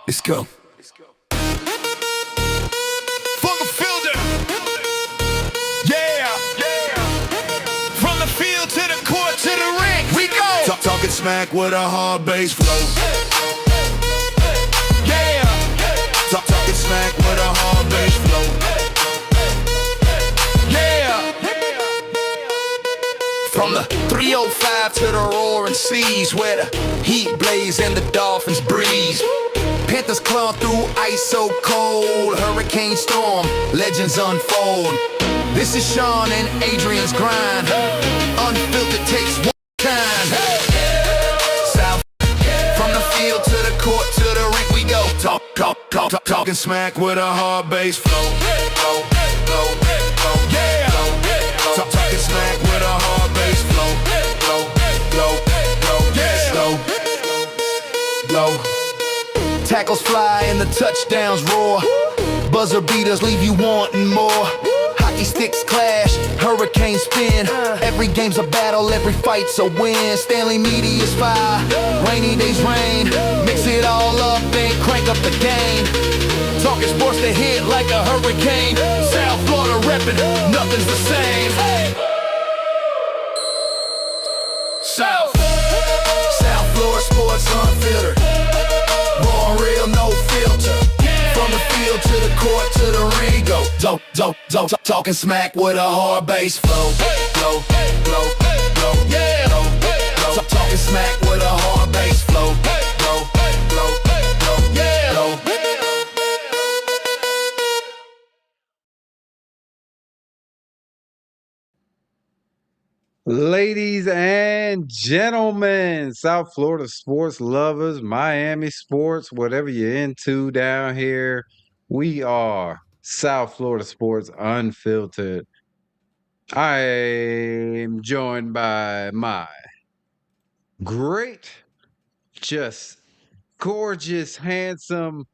Let's go. For the fielder. Yeah. From the field to the court to the ring. We go. Talking smack with a hard bass flow. Yeah. Talking smack with a hard bass flow. Yeah. From the 305 to the roaring seas, where the heat blaze and the Dolphins breeze. Panthers claw through ice so cold, hurricane storm, legends unfold. This is Sean and Adrian's grind. Unfiltered takes one kind. South, from the field to the court to the ring we go. Talking smack with a hard bass flow. Yeah. Talking smack with a hard bass flow. Yeah. Tackles fly and the touchdowns roar. Buzzer beaters leave you wanting more. Hockey sticks clash, hurricanes spin. Every game's a battle, every fight's a win. Stanley Media's fire, rainy days rain. Mix it all up and crank up the game. Talking sports to hit like a hurricane. South Florida reppin', nothing's the same. South Florida Sports Unfiltered. Raw and real, no filter. From the field to the court to the ring go. Talking smack with a hard bass flow. Yeah. Talking smack with a hard bass flow. Yeah. Ladies and gentlemen, South Florida sports lovers, Miami sports, whatever you're into down here, we are South Florida Sports Unfiltered. I am joined by my great, just gorgeous, handsome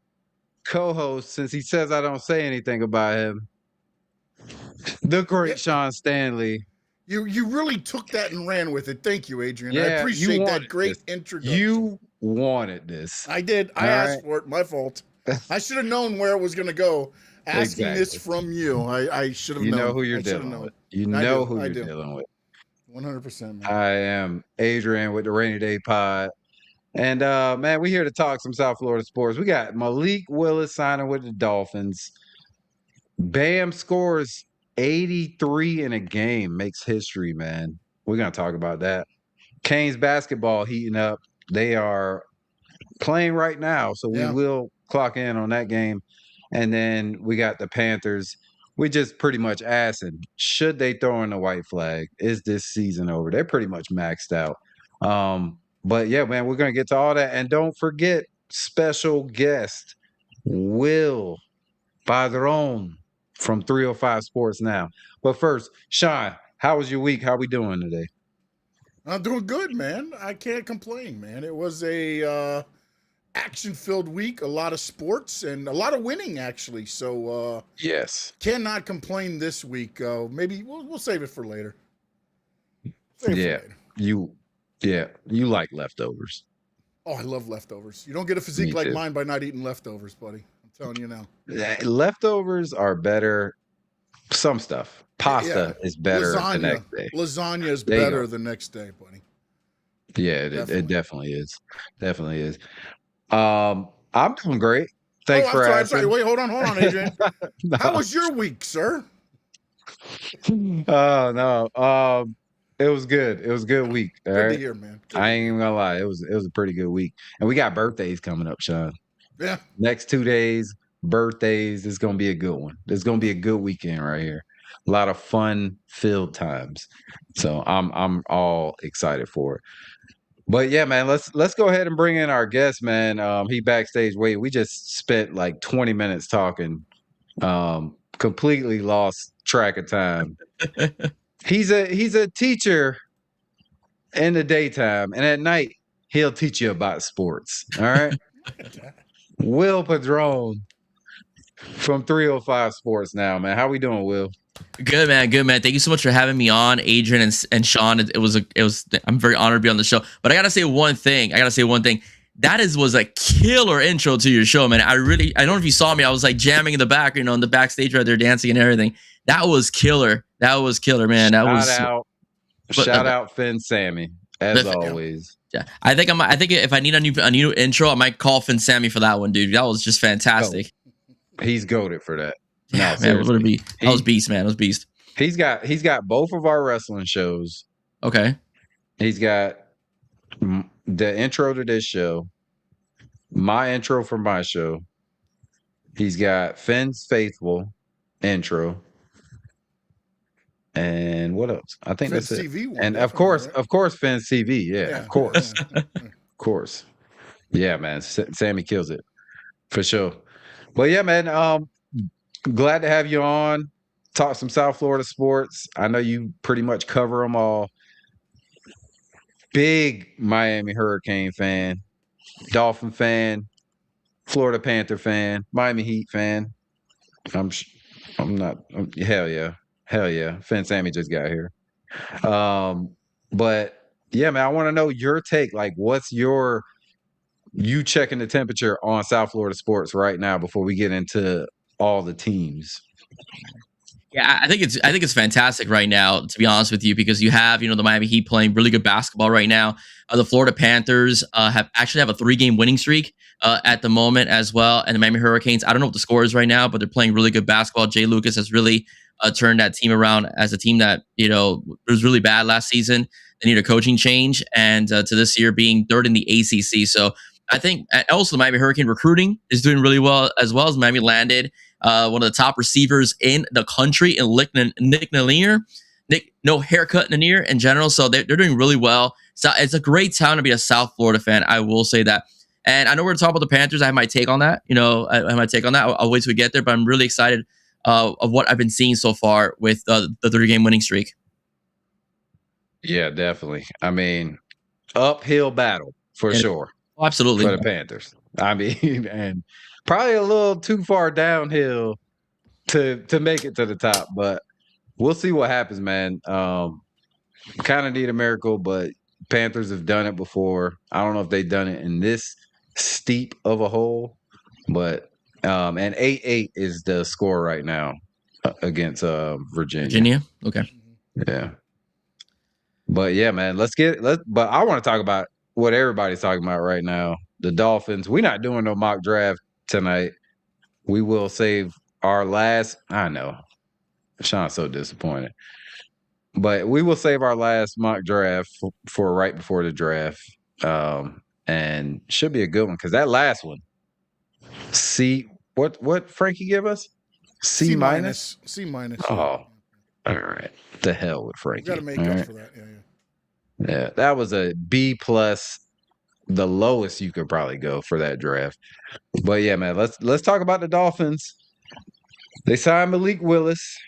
co-host, since he says I don't say anything about him, the great Sean Stanley. You really took that and ran with it. Thank you, Adrian. Yeah, I appreciate you that wanted great this. introduction. You wanted this. I did. I All asked right. for it. My fault. I should have known where it was going to go. Asking this Exactly. from you, I should have You known. know who you're I should have dealing known. with. You I know do, who I you're do. dealing with. 100%, man. I am Adrian with the Rainy Day Pod. And man, we're here to talk some South Florida sports. We got Malik Willis signing with the Dolphins. Bam scores 83 in a game, makes history, man. We're going to talk about that. Canes basketball heating up. They are playing right now, so we Yeah. will clock in on that game. And then we got the Panthers. We just pretty much asking, should they throw in the white flag? Is this season over? They're pretty much maxed out. But yeah, man, we're going to get to all that. And don't forget, special guest, Will Padron from 305 Sports Now. But first, Sean, how was your week? How we doing today? I'm doing good, man. I can't complain, man. It was a action-filled week, a lot of sports, and a lot of winning, actually. So Yes. cannot complain this week. Maybe we'll save it for later. Save it for later. You like leftovers. Oh, I love leftovers. You don't get a physique Me like too. mine by not eating leftovers, buddy. I'm telling you now. Leftovers are better. Some stuff. Pasta is better the next day. Lasagna is There you better go. the next day, buddy. Yeah, it Definitely. definitely is. Definitely is. I'm doing great. Thanks for I'm asking. sorry. Wait, hold on, Adrian. No. How was your week, sir? Oh no. It was good. It was a good week. All Good right. to hear, man. Good I to ain't even gonna lie. It was a pretty good week. And we got birthdays coming up, Sean. Yeah. Next 2 days, birthdays. It's gonna be a good one. It's gonna be a good weekend right here. A lot of fun filled times. So I'm all excited for it. But yeah, man, let's go ahead and bring in our guest, man. He backstage. Wait, we just spent like 20 minutes talking. Completely lost track of time. He's a teacher in the daytime, and at night he'll teach you about sports. All right. Will Padron from 305 Sports Now, man. How we doing, Will? Good, man. Good, man. Thank you so much for having me on, Adrian and Sean. It was. I'm very honored to be on the show. But I gotta say one thing. that was a killer intro to your show, man. I don't know if you saw me. I was like jamming in the back, in the backstage right there, dancing and everything. That was killer. That was killer, man. Shout out Finn Sammy, as always. Yeah, I think if I need a new intro, I might call Finn Sammy for that one, dude. That was just fantastic. He's goated for that. Yeah, man, that was beast, man. It was beast. He's got both of our wrestling shows. Okay. He's got the intro to this show, my intro for my show. He's got Finn's Faithful intro. And what else? I think Finn's that's it. TV one, and of course, Finn's TV. Yeah, of course. Of course. Yeah, man. Sammy kills it for sure. But yeah, man, glad to have you on. Talk some South Florida sports. I know you pretty much cover them all. Big Miami Hurricane fan, Dolphin fan, Florida Panther fan, Miami Heat fan. I'm not. Hell yeah. Finn Sammy just got here. But yeah, man, I want to know your take. Like, what's you checking the temperature on South Florida sports right now before we get into all the teams? Yeah, I think it's fantastic right now, to be honest with you, because you have the Miami Heat playing really good basketball right now. The Florida Panthers have a 3-game winning streak at the moment as well, and the Miami Hurricanes, I don't know what the score is right now, but they're playing really good basketball. Jay Lucas has really turned that team around as a team that was really bad last season. They need a coaching change, and to this year being third in the ACC. So I think also the Miami Hurricane recruiting is doing really well, as Miami landed one of the top receivers in the country in Nick Nanier. No haircut Nanier in general. So they're doing really well. So it's a great time to be a South Florida fan. I will say that. And I know we're talking about the Panthers. I have my take on that. I have my take on that. I'll wait till we get there, but I'm really excited of what I've been seeing so far with the 3-game winning streak. Yeah, definitely. I mean, uphill battle for sure. Oh, absolutely. For the Panthers. I mean, and probably a little too far downhill to make it to the top, but we'll see what happens, man. Kind of need a miracle, but Panthers have done it before. I don't know if they've done it in this steep of a hole, but and 8-8 is the score right now against Virginia. Okay. Yeah. But yeah, man, but I want to talk about what everybody's talking about right now. The Dolphins. We're not doing no mock draft tonight. We will save our last. I know. Sean's so disappointed. But we will save our last mock draft for right before the draft. And should be a good one because that last one. What Frankie give us? C minus? C minus. Oh, all right. The hell with Frankie. You got to make up for that. Yeah, that was a B plus, the lowest you could probably go for that draft. But yeah, man, let's talk about the Dolphins. They signed Malik Willis,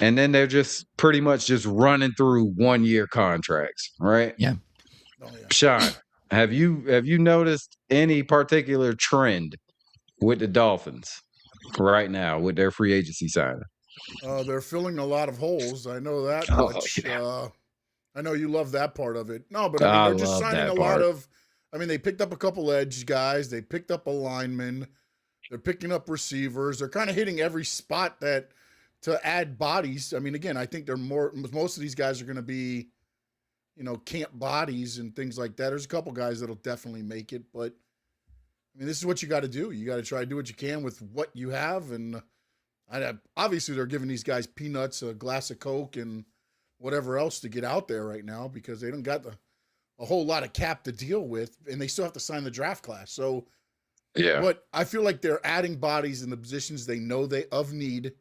and then they're just pretty much just running through 1-year contracts, right? Yeah. Oh, yeah. Sean, have you noticed any particular trend with the Dolphins right now with their free agency signing? They're filling a lot of holes. I know that much. Yeah. I know you love that part of it. No, but I mean, they're just signing a lot of. I mean, they picked up a couple edge guys. They picked up a lineman. They're picking up receivers. They're kind of hitting every spot to add bodies. I mean, again, I think most of these guys are going to be, camp bodies and things like that. There's a couple guys that'll definitely make it, but I mean, this is what you got to do. You got to try to do what you can with what you have, and obviously they're giving these guys peanuts, a glass of Coke, and whatever else to get out there right now because they don't got a whole lot of cap to deal with, and they still have to sign the draft class. So, yeah. But I feel like they're adding bodies in the positions they know they of need,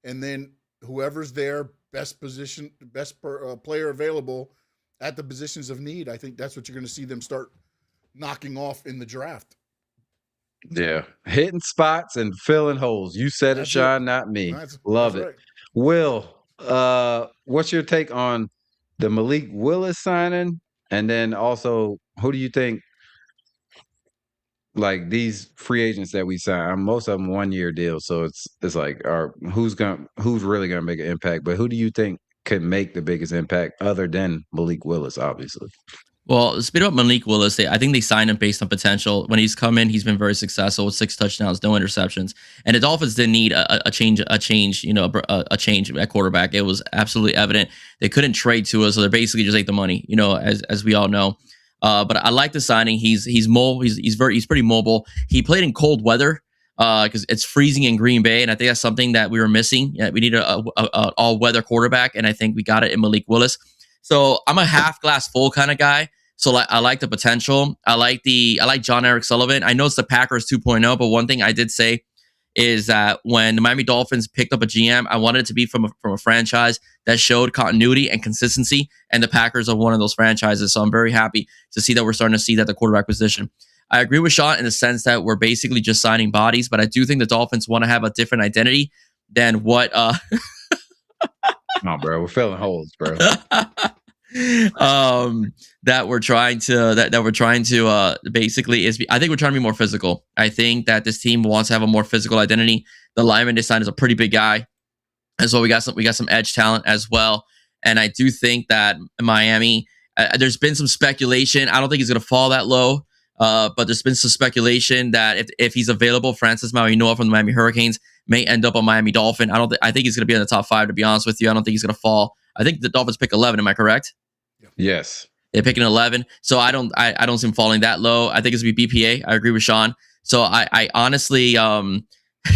and then whoever's their best player available at the positions of need. I think that's what you're going to see them start knocking off in the draft. Yeah, hitting spots and filling holes. You said it, Sean, not me. Love it. Right. Will, what's your take on the Malik Willis signing? And then also, who do you think, like these free agents that we sign, most of them 1-year deals, so it's like, who's really gonna make an impact? But who do you think could make the biggest impact other than Malik Willis, obviously? Well, speaking about Malik Willis, I think they signed him based on potential. When he's come in, he's been very successful with 6 touchdowns, no interceptions. And the Dolphins didn't need a change, a change at quarterback. It was absolutely evident. They couldn't trade to us, so they're basically just ate the money, as we all know. But I like the signing. He's mobile. He's pretty mobile. He played in cold weather because it's freezing in Green Bay, and I think that's something that we were missing. Yeah, we need a all weather quarterback, and I think we got it in Malik Willis. So I'm a half glass full kind of guy. So I like the potential. I like John Eric Sullivan. I know it's the Packers 2.0, but one thing I did say is that when the Miami Dolphins picked up a GM, I wanted it to be from a franchise that showed continuity and consistency, and the Packers are one of those franchises. So I'm very happy to see that we're starting to see that the quarterback position. I agree with Sean in the sense that we're basically just signing bodies, but I do think the Dolphins want to have a different identity than what No, bro, we're filling holes, bro. that we're trying to basically is I think we're trying to be more physical. I think that this team wants to have a more physical identity. The lineman this time is a pretty big guy, and so we got some edge talent as well. And I do think that Miami, there's been some speculation. I don't think he's going to fall that low, but there's been some speculation that if he's available, Francis Mauigoa from the Miami Hurricanes may end up a Miami Dolphin. I think he's going to be in the top 5. To be honest with you, I don't think he's going to fall. I think the Dolphins pick 11. Am I correct? Yes. They're picking 11. So I don't see him falling that low. I think it's going to be BPA. I agree with Sean. So I honestly, you're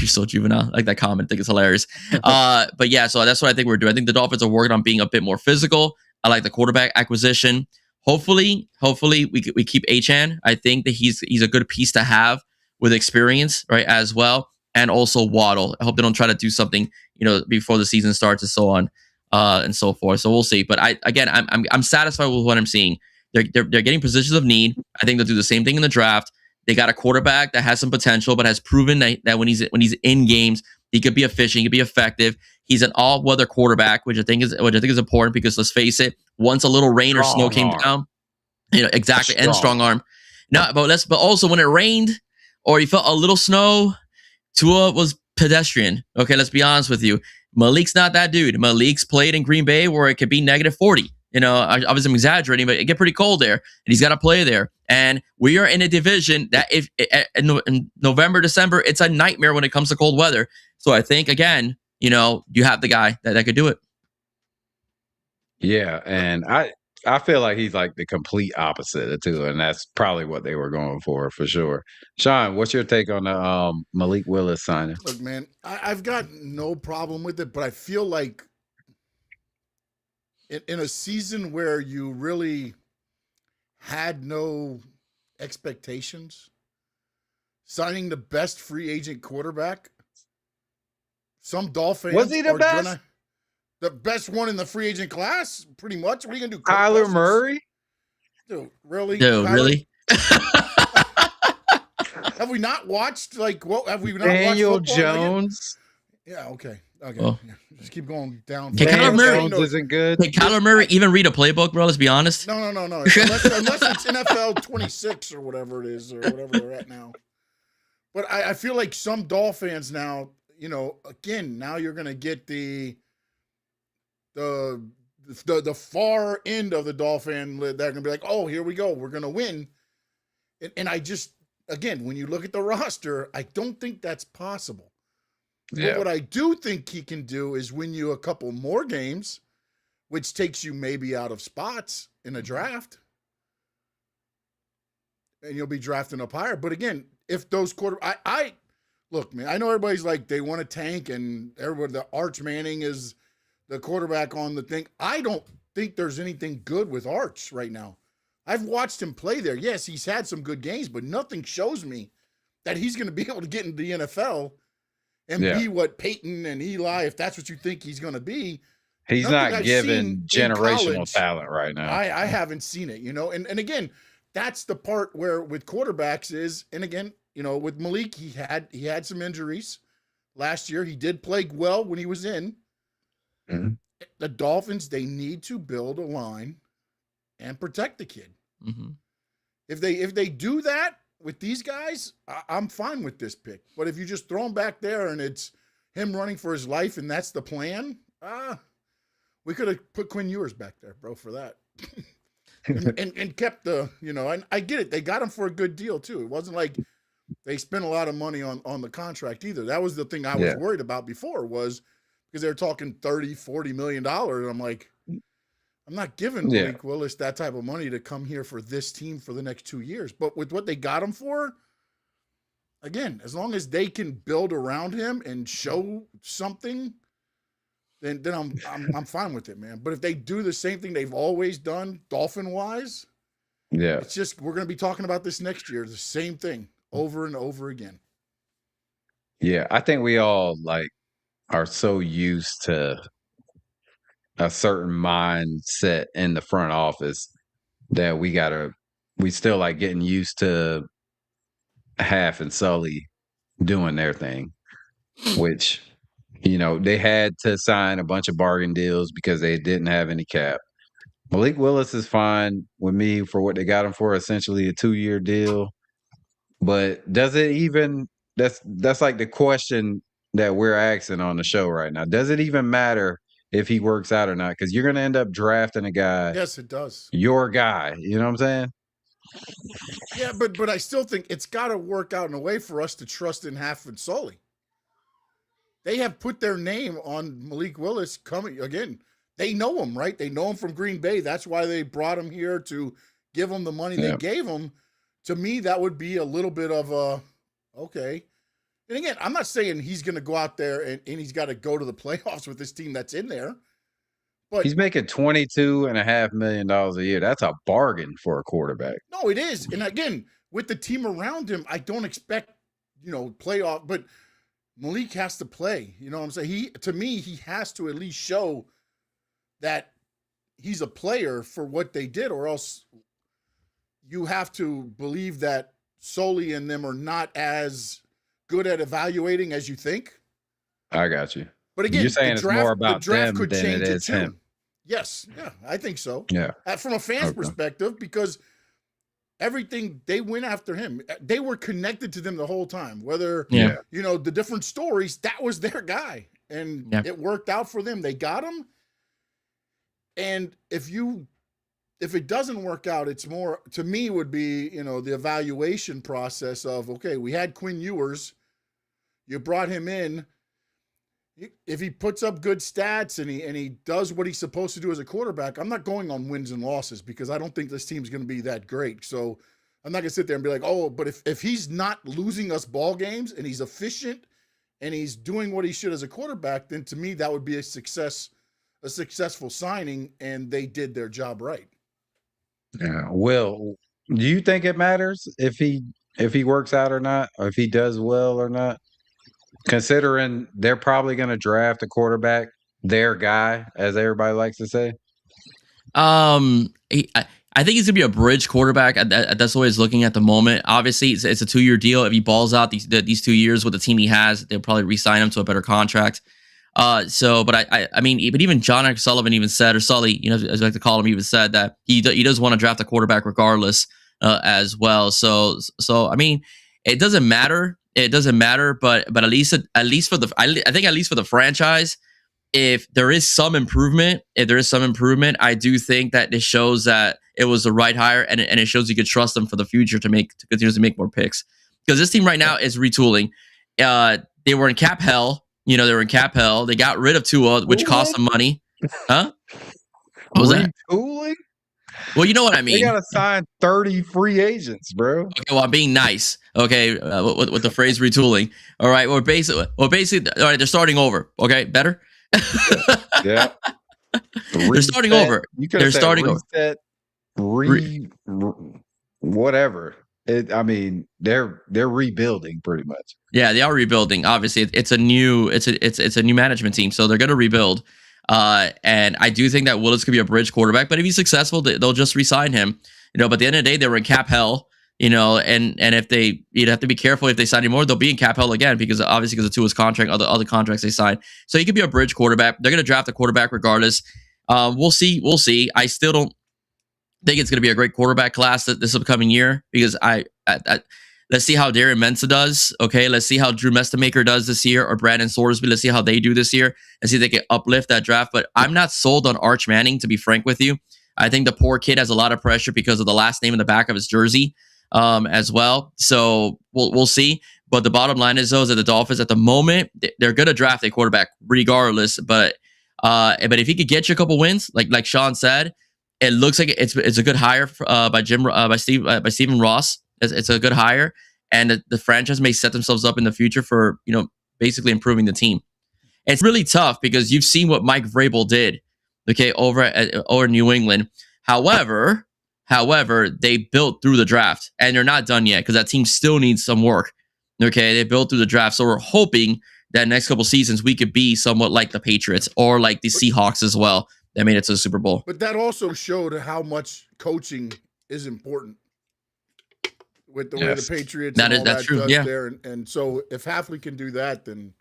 so juvenile. I like that comment. I think it's hilarious. But yeah, so that's what I think we're doing. I think the Dolphins are working on being a bit more physical. I like the quarterback acquisition. Hopefully we keep Achane. I think that he's a good piece to have with experience, right, as well. And also Waddle. I hope they don't try to do something, before the season starts and so on. And so forth. So we'll see. But I'm satisfied with what I'm seeing. They're getting positions of need. I think they'll do the same thing in the draft. They got a quarterback that has some potential, but has proven that when he's in games, he could be efficient, he could be effective. He's an all-weather quarterback, which I think is important because let's face it, once a little rain or snow came down, exactly, and strong arm. No, but also when it rained or you felt a little snow, Tua was pedestrian. Okay, let's be honest with you. Malik's not that dude. Malik's played in Green Bay where it could be -40. Obviously I'm exaggerating, but it get pretty cold there, and he's got to play there. And we are in a division that if in November, December, it's a nightmare when it comes to cold weather. So I think again, you have the guy that could do it. Yeah, and I feel like he's like the complete opposite of Tua, and that's probably what they were going for sure. Sean, what's your take on the Malik Willis signing? Look, man, I've got no problem with it, but I feel like in a season where you really had no expectations, signing the best free agent quarterback, some Dolphins was he the best? The best one in the free agent class, pretty much. What are you gonna do? Kyler Murray? Dude, really? Dude, really? Have we not watched what have we not Daniel watched Jones? Yeah, okay. Well, yeah. Just keep going down. Kyler Murray isn't good. Can Kyler Murray even read a playbook, bro? Let's be honest. No. Unless it's NFL 26 or whatever it is, or whatever they're at now. But I feel like some Dolphins now, again, now you're gonna get the far end of the Dolphin. They're gonna be like, oh, here we go, we're gonna win. And I just, again, when you look at the roster, I don't think that's possible. Yeah. But what I do think he can do is win you a couple more games, which takes you maybe out of spots in a draft. And you'll be drafting up higher. But again, if those I look, man, I know everybody's like, they want to tank, and everybody, the Arch Manning is the quarterback on the thing. I don't think there's anything good with Arch right now. I've watched him play there. Yes, he's had some good games, but nothing shows me that he's going to be able to get into the NFL and be what Peyton and Eli, if that's what you think he's going to be. He's not given generational talent right now. I haven't seen it, and again, that's the part where with quarterbacks is, and again, with Malik, he had some injuries last year. He did play well when he was in. Mm-hmm. The Dolphins, they need to build a line and protect the kid. Mm-hmm. If they do that with these guys, I'm fine with this pick. But if you just throw him back there and it's him running for his life and that's the plan, we could have put Quinn Ewers back there, bro, for that. and kept the, and I get it. They got him for a good deal too. It wasn't like they spent a lot of money on the contract either. That was the thing I was worried about before, was because they were talking $30-40 million. And I'm like, I'm not giving Malik Willis that type of money to come here for this team for the next 2 years. But with what they got him for, again, as long as they can build around him and show something, then I'm fine with it, man. But if they do the same thing they've always done, Dolphin wise, it's just, we're going to be talking about this next year, the same thing over and over again. Yeah, I think we all are so used to a certain mindset in the front office that we still getting used to Half and Sully doing their thing, which, they had to sign a bunch of bargain deals because they didn't have any cap. Malik Willis is fine with me for what they got him for, essentially a 2-year deal. But does it even, that's like the question that we're asking on the show right now. Does it even matter if he works out or not? Because you're going to end up drafting a guy. Yes, it does. Your guy. You know what I'm saying? Yeah, but I still think it's got to work out in a way for us to trust in Half and Sully. They have put their name on Malik Willis coming again. They know him, right? They know him from Green Bay. That's why they brought him here, to give him the money they gave him. To me, that would be a little bit of a, okay. And again, I'm not saying he's going to go out there and he's got to go to the playoffs with this team that's in there. But he's making $22.5 million a year. That's a bargain for a quarterback. No, it is. And again, with the team around him, I don't expect, playoff. But Malik has to play. You know what I'm saying? To me, he has to at least show that he's a player for what they did, or else you have to believe that Sully and them are not as good at evaluating as you think. I got you. But again, you're saying it's more about them could than change it is him. Yes, yeah, I think so. Yeah, from a fan's perspective, because everything they went after him, they were connected to them the whole time. Whether the different stories, that was their guy, and it worked out for them. They got him, and if it doesn't work out, it's more, to me, would be the evaluation process of, okay, we had Quinn Ewers, you brought him in. If he puts up good stats and he does what he's supposed to do as a quarterback, I'm not going on wins and losses, because I don't think this team's going to be that great. So I'm not going to sit there and be like, oh, but if he's not losing us ball games and he's efficient and he's doing what he should as a quarterback, then to me that would be a successful signing, and they did their job right. Yeah. Will, do you think it matters if he works out or not, or if he does well or not? Considering they're probably going to draft a quarterback, their guy, as everybody likes to say. I think he's gonna be a bridge quarterback. That's the way he's looking at the moment. Obviously, it's a 2-year deal. If he balls out these 2 years with the team he has, they'll probably re-sign him to a better contract. But even John Sullivan even said, or Sully, as I like to call him, even said that he does want to draft a quarterback regardless, as well. So I mean, it doesn't matter. It doesn't matter, but at least for the franchise, if there is some improvement, I do think that it shows that it was the right hire, and it shows you could trust them for the future to continue to make more picks. Because this team right now is retooling. They were in cap hell. They were in cap hell. They got rid of Tua, which cost them money. Huh? What was that? Retooling? Well, you know what I mean. They gotta sign 30 free agents, bro. Okay, well, I'm being nice. Okay, with the phrase retooling. All right, well, basically, all right, they're starting over. Okay, better. Yeah, they're starting over. They're starting reset, whatever. They're rebuilding pretty much. Yeah, they are rebuilding. Obviously, it's a new management team, so they're going to rebuild. And I do think that Willis could be a bridge quarterback, but if he's successful, they'll just re-sign him. But at the end of the day, they were in cap hell. And if you'd have to be careful if they sign anymore, they'll be in cap hell again, because of Tua's contract, other contracts they signed. So he could be a bridge quarterback. They're going to draft a quarterback regardless. We'll see. I still don't think it's going to be a great quarterback class this upcoming year, because let's see how Darren Mensa does. Okay, let's see how Drew Mestamaker does this year, or Brandon Sorsby. Let's see how they do this year, and see if they can uplift that draft. But I'm not sold on Arch Manning, to be frank with you. I think the poor kid has a lot of pressure because of the last name in the back of his jersey as well. So we'll see. But the bottom line is, though, is that the Dolphins at the moment, they're going to draft a quarterback regardless. But if he could get you a couple wins, like Sean said, it looks like it's a good hire by Stephen Ross. It's a good hire, and the franchise may set themselves up in the future for basically improving the team. It's really tough because you've seen what Mike Vrabel did, okay, over New England. However, they built through the draft, and they're not done yet because that team still needs some work. Okay, they built through the draft, so we're hoping that next couple seasons we could be somewhat like the Patriots or like the Seahawks as well that made it to the Super Bowl. But that also showed how much coaching is important with the way the Patriots that's true. Yeah. There. And so if Hafley can do that, then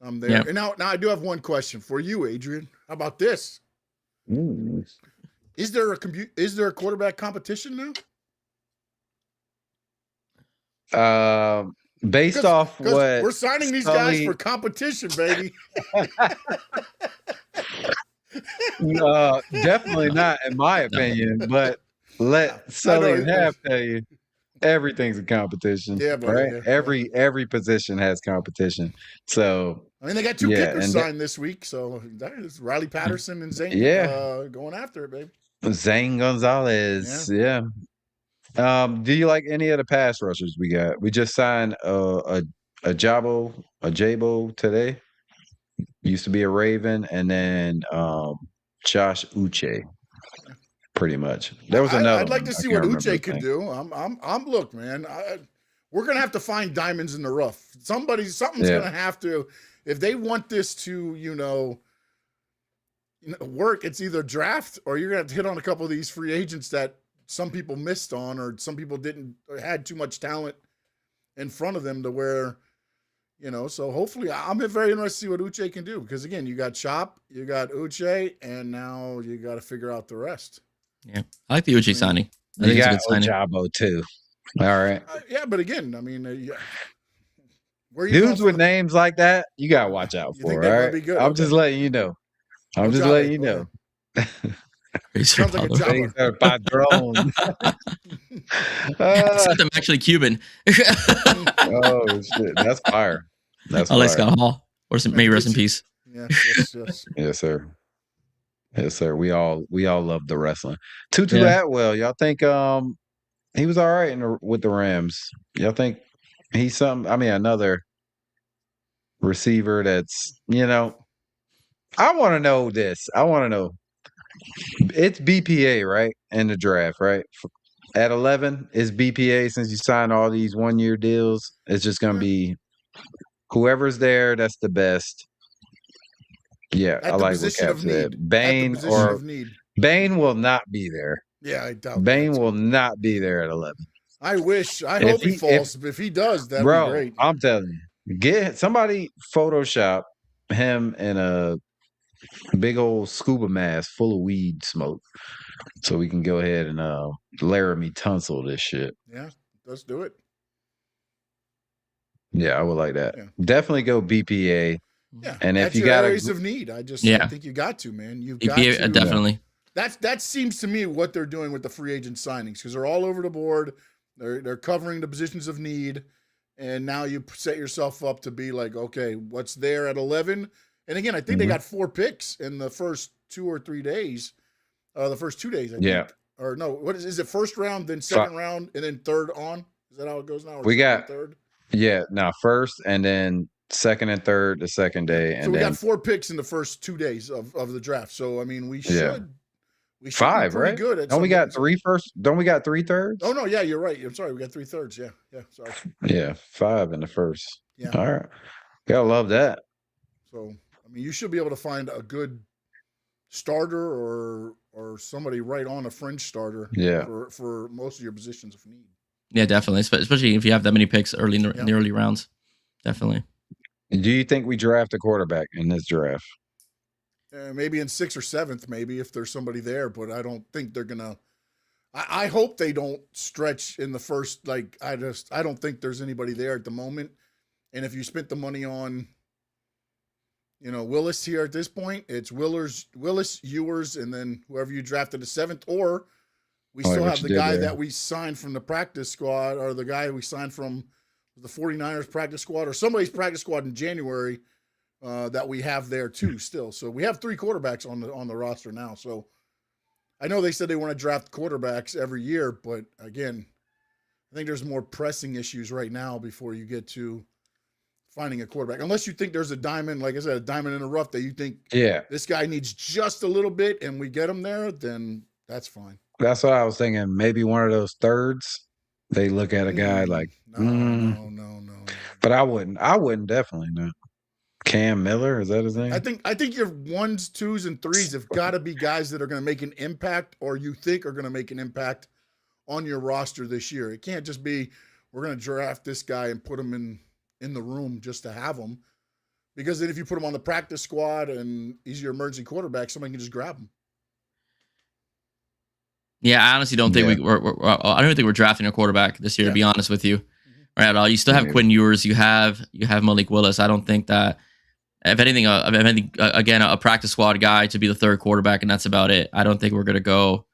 I'm there. Yeah. And now I do have one question for you, Adrian. How about this? Ooh. Is there a quarterback competition now? Based off what we're signing these guys for competition, baby. Definitely not, in my opinion. But let Sully tell you, everything's a competition. Yeah, right. Yeah. Every position has competition. So I mean, they got two kickers signed this week. So that is Riley Patterson and Zane. Going after it, baby. Zane Gonzalez. Yeah. Do you like any of the pass rushers we got? We just signed a Jabo today. Used to be a Raven, and then Josh Uche. Pretty much. There was another. I'd like to see what Uche could do. Look, man. We're gonna have to find diamonds in the rough. Something's gonna have to. If they want this to, work, it's either draft or you're gonna have to hit on a couple of these free agents that some people missed on, or some people had too much talent in front of them to where, so hopefully I'm very interested to see what Uche can do, because again, you got Chop, you got Uche, and now you got to figure out the rest. Yeah. I like the Uche signing. I think it's a good signing. Ojabo too. All right. Yeah. But again, I mean, dudes with names like that, you got to watch out for. All right. I'm just letting you know. Sounds like a jobber. Padron. Except I'm actually Cuban. Oh shit, that's fire. I like Scott Hall. May he rest in peace. Yes. Yes, sir. Yes, sir. We all love the wrestling. Tutu Atwell, y'all think he was all right with the Rams? Y'all think he's something? I mean, another receiver that's I want to know this. I want to know. It's BPA, right? In the draft, right? At 11, it's BPA since you signed all these 1-year deals. It's just going to be whoever's there, that's the best. Yeah, I like what Cap said. Bain will not be there. Yeah, I doubt Bain will not be there at 11. I hope he falls. If he does, that'd be great. I'm telling you. Get somebody Photoshop him in a big old scuba mask full of weed smoke, so we can go ahead and Laramie Tunsil this shit. Yeah, let's do it. Yeah, I would like that. Yeah. Definitely go BPA. Yeah, and if you got areas of need, I think you got to, man. You've got BPA, to definitely. That seems to me what they're doing with the free agent signings, because they're all over the board. They're covering the positions of need, and now you set yourself up to be like, okay, what's there at 11? And again, I think they got 4 picks in the first 2 or 3 days. The first 2 days, I think. Or no, what is it? First round, then second round, and then third on? Is that how it goes now? Or we got third. Yeah, no, first and then second and third the second day, and so we then got 4 picks in the first 2 days of the draft. So I mean, we should. We should 5, be pretty right? good at don't we got 3 first? Don't we got 3 thirds? Oh no, yeah, you're right. I'm sorry, we got 3 thirds. Yeah, sorry. Yeah, 5 in the first. Yeah, all right. Gotta love that. So I mean, you should be able to find a good starter or somebody right on a fringe starter. Yeah. For most of your positions of need. Yeah, definitely. Especially if you have that many picks early in the early rounds. Definitely. Do you think we draft a quarterback in this draft? Maybe in 6th or 7th, maybe if there's somebody there, but I don't think they're gonna. I hope they don't stretch in the first. I don't think there's anybody there at the moment. And if you spent the money on, Willis here at this point. It's Willis, Ewers, and then whoever you drafted the 7th, or we still have the guy that we signed from the practice squad, or the guy we signed from the 49ers practice squad, or somebody's practice squad in January that we have there too still. So we have 3 quarterbacks on the roster now. So I know they said they want to draft quarterbacks every year, but again, I think there's more pressing issues right now before you get to finding a quarterback. Unless you think there's a diamond, like I said, a diamond in the rough that you think this guy needs just a little bit and we get him there, then that's fine. That's what I was thinking. Maybe one of those thirds. They look at a guy like, no. But I wouldn't definitely no. Cam Miller, is that his name? I think your 1s, 2s, and 3s have got to be guys that are going to make an impact, or you think are going to make an impact on your roster this year. It can't just be we're going to draft this guy and put him in the room just to have him, because then if you put him on the practice squad and he's your emergency quarterback, somebody can just grab him. Yeah, I honestly don't think I don't even think we're drafting a quarterback this year. To be honest with you, right at all. You still have Quinn Ewers. You have Malik Willis. I don't think that. If anything, again, a practice squad guy to be the 3rd quarterback, and that's about it. I don't think we're going to go.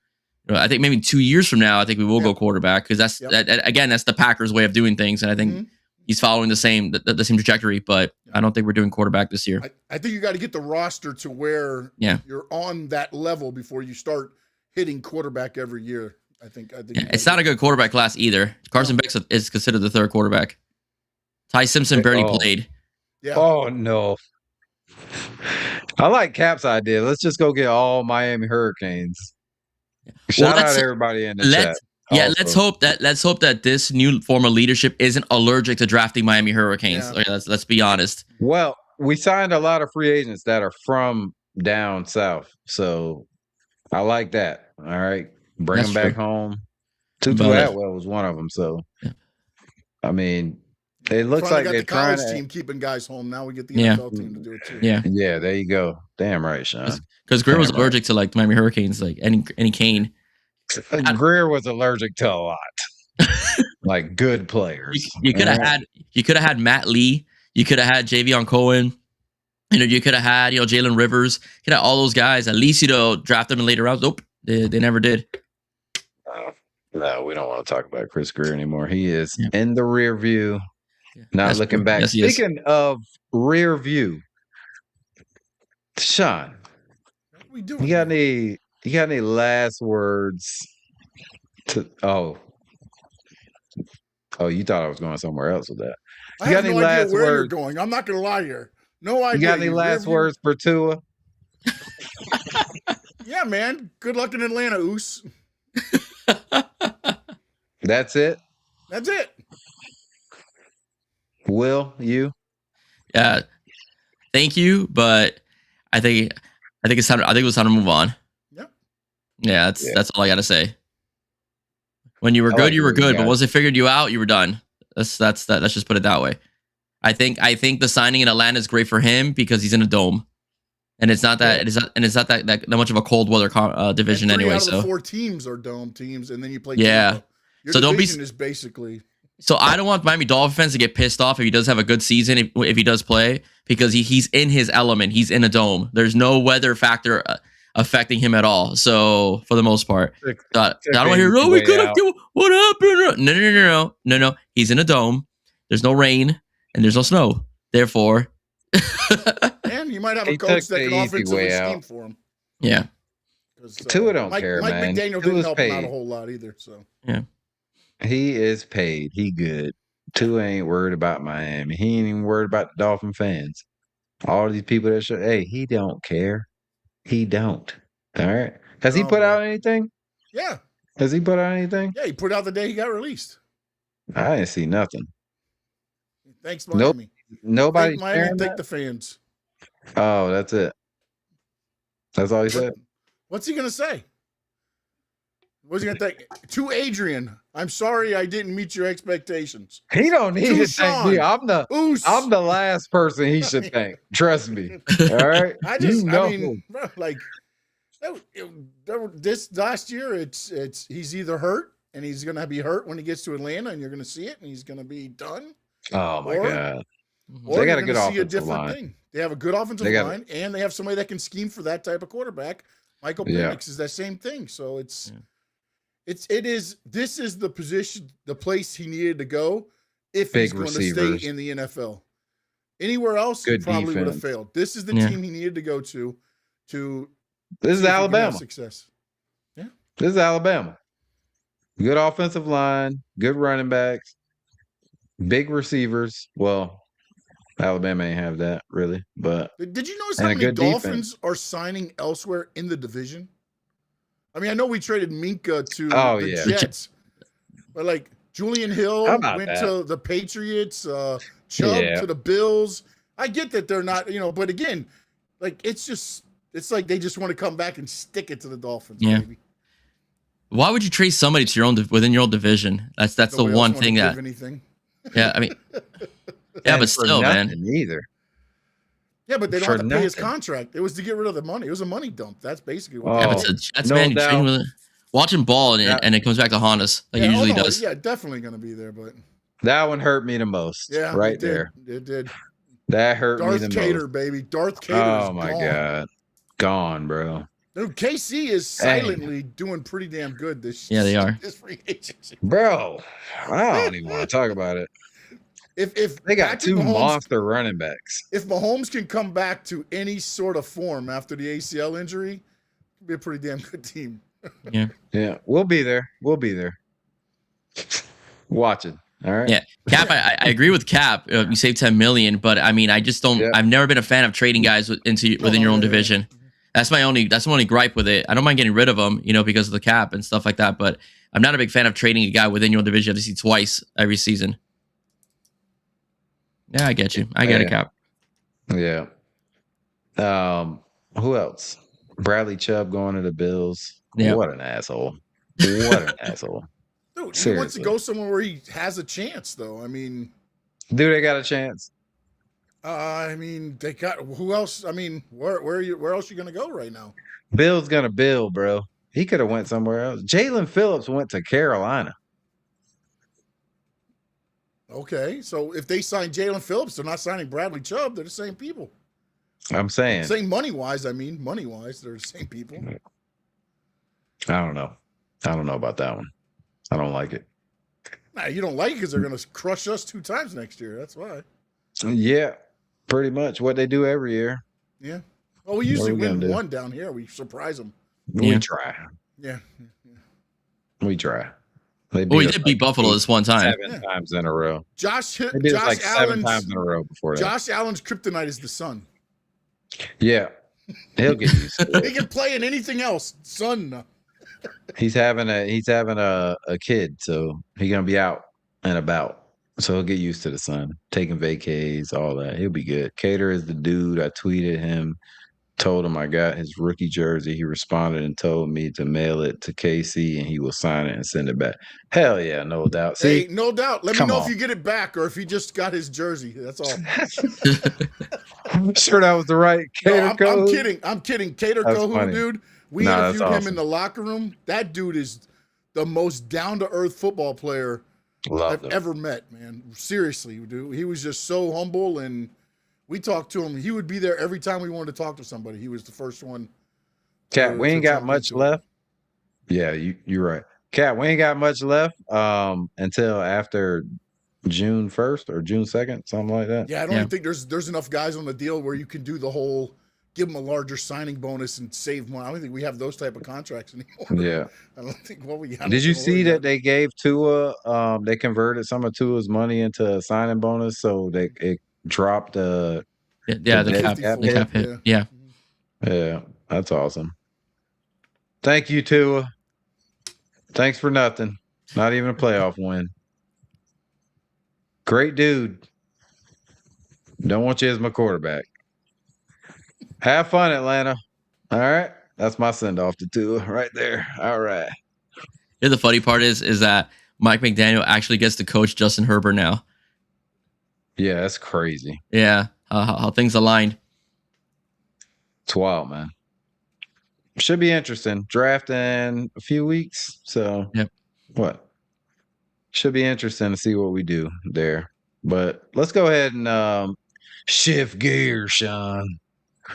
I think maybe 2 years from now, I think we will go quarterback, because that's that's the Packers' way of doing things, and I think he's following the same trajectory. But I don't think we're doing quarterback this year. I think you got to get the roster to where you're on that level before you start hitting quarterback every year. I think it's not a good quarterback class either. Carson Beck is considered the 3rd quarterback. Ty Simpson barely played. Yeah. Oh no. I like Cap's idea. Let's just go get all Miami Hurricanes. Shout out everybody in the chat. Yeah, let's hope that this new form of leadership isn't allergic to drafting Miami Hurricanes. Yeah. Okay, let's be honest. Well, we signed a lot of free agents that are from down south, so I like that. All right, bring them back home. Tutu Atwell was one of them. So, I mean, it looks like they're the college team keeping guys home. Now we get the NFL team to do it too. Yeah, there you go. Damn right, Sean. Because Greer was allergic to like Miami Hurricanes, like any Kane. Greer was allergic to a lot, like good players. You could have had Matt Lee. You could have had Javion Cohen. You could have had Jalen Rivers. You could have all those guys. At least draft them in later rounds. Nope, they never did. No, we don't want to talk about Chris Greer anymore. He is in the rear view. Not looking back. Yes, speaking of rear view, Sean, what are we doing? You got any last words? You thought I was going somewhere else with that. I have no idea where you're going. I'm not going to lie here. No idea. You got any last words for Tua? Yeah, man. Good luck in Atlanta, Oos. That's it. That's it. Will, you? Yeah. Thank you, but I think it's time. I think it was time to move on. Yep. Yeah, that's all I gotta say. When you were good, you were good. But once they figured you out, you were done. Let's just put it that way. I think the signing in Atlanta is great for him because he's in a dome, and it's not that that much of a cold weather division and 3 anyway. Out of the 4 teams are dome teams, and then you play. Yeah. Your so don't be. Is basically. So I don't want Miami Dolphins fans to get pissed off if he does have a good season, if he does play, because he's in his element. He's in a dome. There's no weather factor affecting him at all. So for the most part, I don't want to hear, we could have, what happened? No. He's in a dome. There's no rain and there's no snow. Therefore. And you might have a coach that can offensively scheme for him. Yeah. Tua don't care, Mike man. McDaniel didn't help him out a whole lot either. So yeah. He is paid. He good. Tua ain't worried about Miami. He ain't even worried about the Dolphin fans. All these people that show, hey, he don't care. He don't. All right. Has he put out anything? Yeah. Has he put out anything? Yeah, he put out the day he got released. I didn't see nothing. Thanks, Miami. Nobody. Miami, thank the fans. Oh, that's it. That's all he said. What's he gonna say? What's he gonna think? To Adrian, I'm sorry I didn't meet your expectations. He don't need to thank me. I'm the last person he should thank. Trust me. All right. I mean, bro, like this last year, it's he's either hurt and he's gonna be hurt when he gets to Atlanta, and you're gonna see it, and he's gonna be done. Oh my God. Or They got you're a good going to see a offensive different line. thing. They have a good offensive line, and they have somebody that can scheme for that type of quarterback. Michael Penix is that same thing. So this is the position, the place he needed to go if he's going to stay in the NFL. Anywhere else, he probably would have failed. This is the team he needed to go to. This is Alabama. Success. Yeah. This is Alabama. Good offensive line, good running backs, big receivers. Well, Alabama ain't have that really, but did you notice how many Dolphins are signing elsewhere in the division? I mean, I know we traded Minka to the Jets, but like Julian Hill went to the Patriots, Chubb to the Bills. I get that they're not, but again, like it's like they just want to come back and stick it to the Dolphins. Yeah. Maybe. Why would you trade somebody to your own within your own division? That's the one thing that. Yeah, I mean. Yeah, but still, man. Neither. Yeah, but they don't have to pay his contract. It was to get rid of the money. It was a money dump. That's basically what. Yeah, but that's no man. Watch him ball, and it comes back to haunt us like it usually does. Yeah, definitely going to be there, but that one hurt me the most. Yeah, right there. It did. That hurt me the most. Darth Cater, baby. Darth Cater. Oh my god, gone, bro. Dude, KC is silently doing pretty damn good this. Yeah, they are. This free agency, bro. I don't even want to talk about it. If they got two monster running backs. If Mahomes can come back to any sort of form after the ACL injury, it'll be a pretty damn good team. Yeah. We'll be there. Watching. All right. Yeah. Cap, I agree with Cap. You save $10 million, but I mean, I just don't. Yeah. I've never been a fan of trading guys within your own division. That's my only gripe with it. I don't mind getting rid of them, because of the cap and stuff like that. But I'm not a big fan of trading a guy within your own division. You have to see twice every season. Yeah, I get you. I get it, Cap. Yeah. Who else? Bradley Chubb going to the Bills. Yeah. What an asshole. Dude, he wants to go somewhere where he has a chance, though. I mean, do they got a chance? I mean, they got who else? I mean, where else are you gonna go right now? Bill's gonna build, bro. He could have went somewhere else. Jalen Phillips went to Carolina. Okay, so if they sign Jalen Phillips, they're not signing Bradley Chubb. They're the same people. I'm saying. Same money-wise, they're the same people. I don't know about that one. I don't like it. Nah, you don't like it because they're going to crush us 2 times next year. That's why. Yeah, pretty much what they do every year. Yeah. Well, we usually win one down here. We surprise them. We try. Yeah. We try. We did beat Buffalo this one time. 7 times in a row. Josh like Allen's 7 times in a row before that. Josh Allen's kryptonite is the sun. Yeah. He'll get used to it. He can play in anything else. Sun. He's having a kid, so he's gonna be out and about. So he'll get used to the sun, taking vacays, all that. He'll be good. Cater is the dude. I tweeted him, told him I got his rookie jersey. He responded and told me to mail it to KC and he will sign it and send it back. Hell yeah, no doubt. See, hey, no doubt. Let me know if you get it back or if he just got his jersey. That's all. I'm sure that was the right Cater code. I'm kidding. Cater Kohu, dude. We interviewed him in the locker room. That dude is the most down-to-earth football player I've ever met, man. Seriously, dude. He was just so humble, and we talked to him. He would be there every time we wanted to talk to somebody. He was the first one. Cat, we ain't got much left. Yeah, you're right. Cat, we ain't got much left until after June 1st or June 2nd, something like that. Yeah, I don't even think there's enough guys on the deal where you can do the whole give them a larger signing bonus and save money. I don't think we have those type of contracts anymore. Yeah. I don't think what we have. Did you see that they gave Tua, they converted some of Tua's money into a signing bonus, so it dropped the cap hit. Yeah, that's awesome. Thank you, Tua. Thanks for nothing. Not even a playoff win. Great dude. Don't want you as my quarterback. Have fun, Atlanta. All right. That's my send-off to Tua right there. All right. Yeah, the funny part is that Mike McDaniel actually gets to coach Justin Herbert now. Yeah, that's crazy. Yeah, how things aligned. It's wild, man. Should be interesting. Draft in a few weeks. So, yep. What? Should be interesting to see what we do there. But let's go ahead and shift gears, Sean.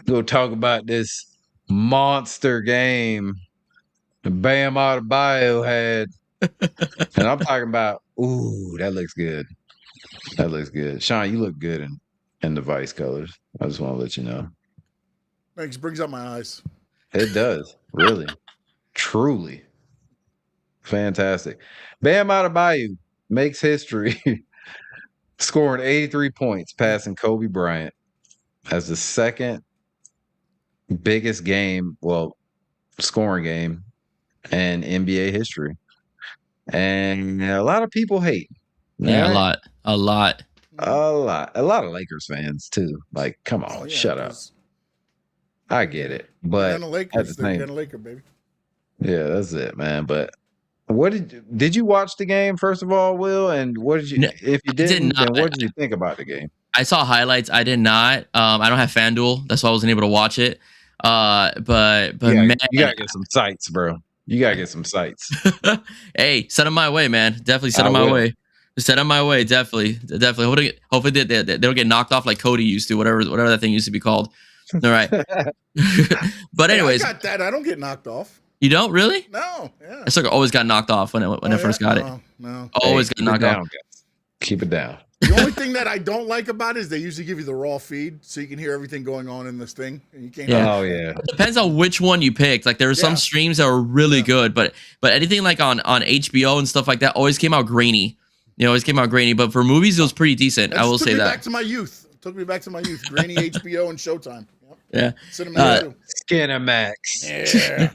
Go talk about this monster game Bam Adebayo had. And I'm talking about, ooh, that looks good. That looks good. Sean, you look good in the Vice colors. I just want to let you know. Thanks. Brings out my eyes. It does. Really. Truly. Fantastic. Bam Adebayo makes history scoring 83 points, passing Kobe Bryant as the second biggest game, scoring game in NBA history. And a lot of people hate. Yeah, Right? a lot. A lot of Lakers fans too. Like, come on, shut up. I get it, but and the Lakers, they're a Laker, baby. Yeah, that's it, man. But what did you watch the game first of all, Will? And what did you? No, if you didn't, then what did you think about the game? I saw highlights. I did not. I don't have FanDuel. That's why I wasn't able to watch it. But man, you gotta get some sites, bro. You gotta get some sites. Hey, send them my way, man. Definitely send them my way. Send them my way. Definitely. Hopefully they don't get knocked off like Cody used to. Whatever that thing used to be called. All right. But anyways, I got that. I don't get knocked off. You don't really? No. Yeah. I always got knocked off when I first got it. No. Always got knocked off. Keep it down. The only thing that I don't like about it is they usually give you the raw feed, so you can hear everything going on in this thing, and you can't. Yeah. Oh yeah. It depends on which one you picked. Like there are some streams that were really good, but anything like on HBO and stuff like that always came out grainy. But for movies, it was pretty decent. I will say that. Back to my youth. Took me back to my youth. Grainy HBO and Showtime. Yep. Yeah. Skinamax. Yeah.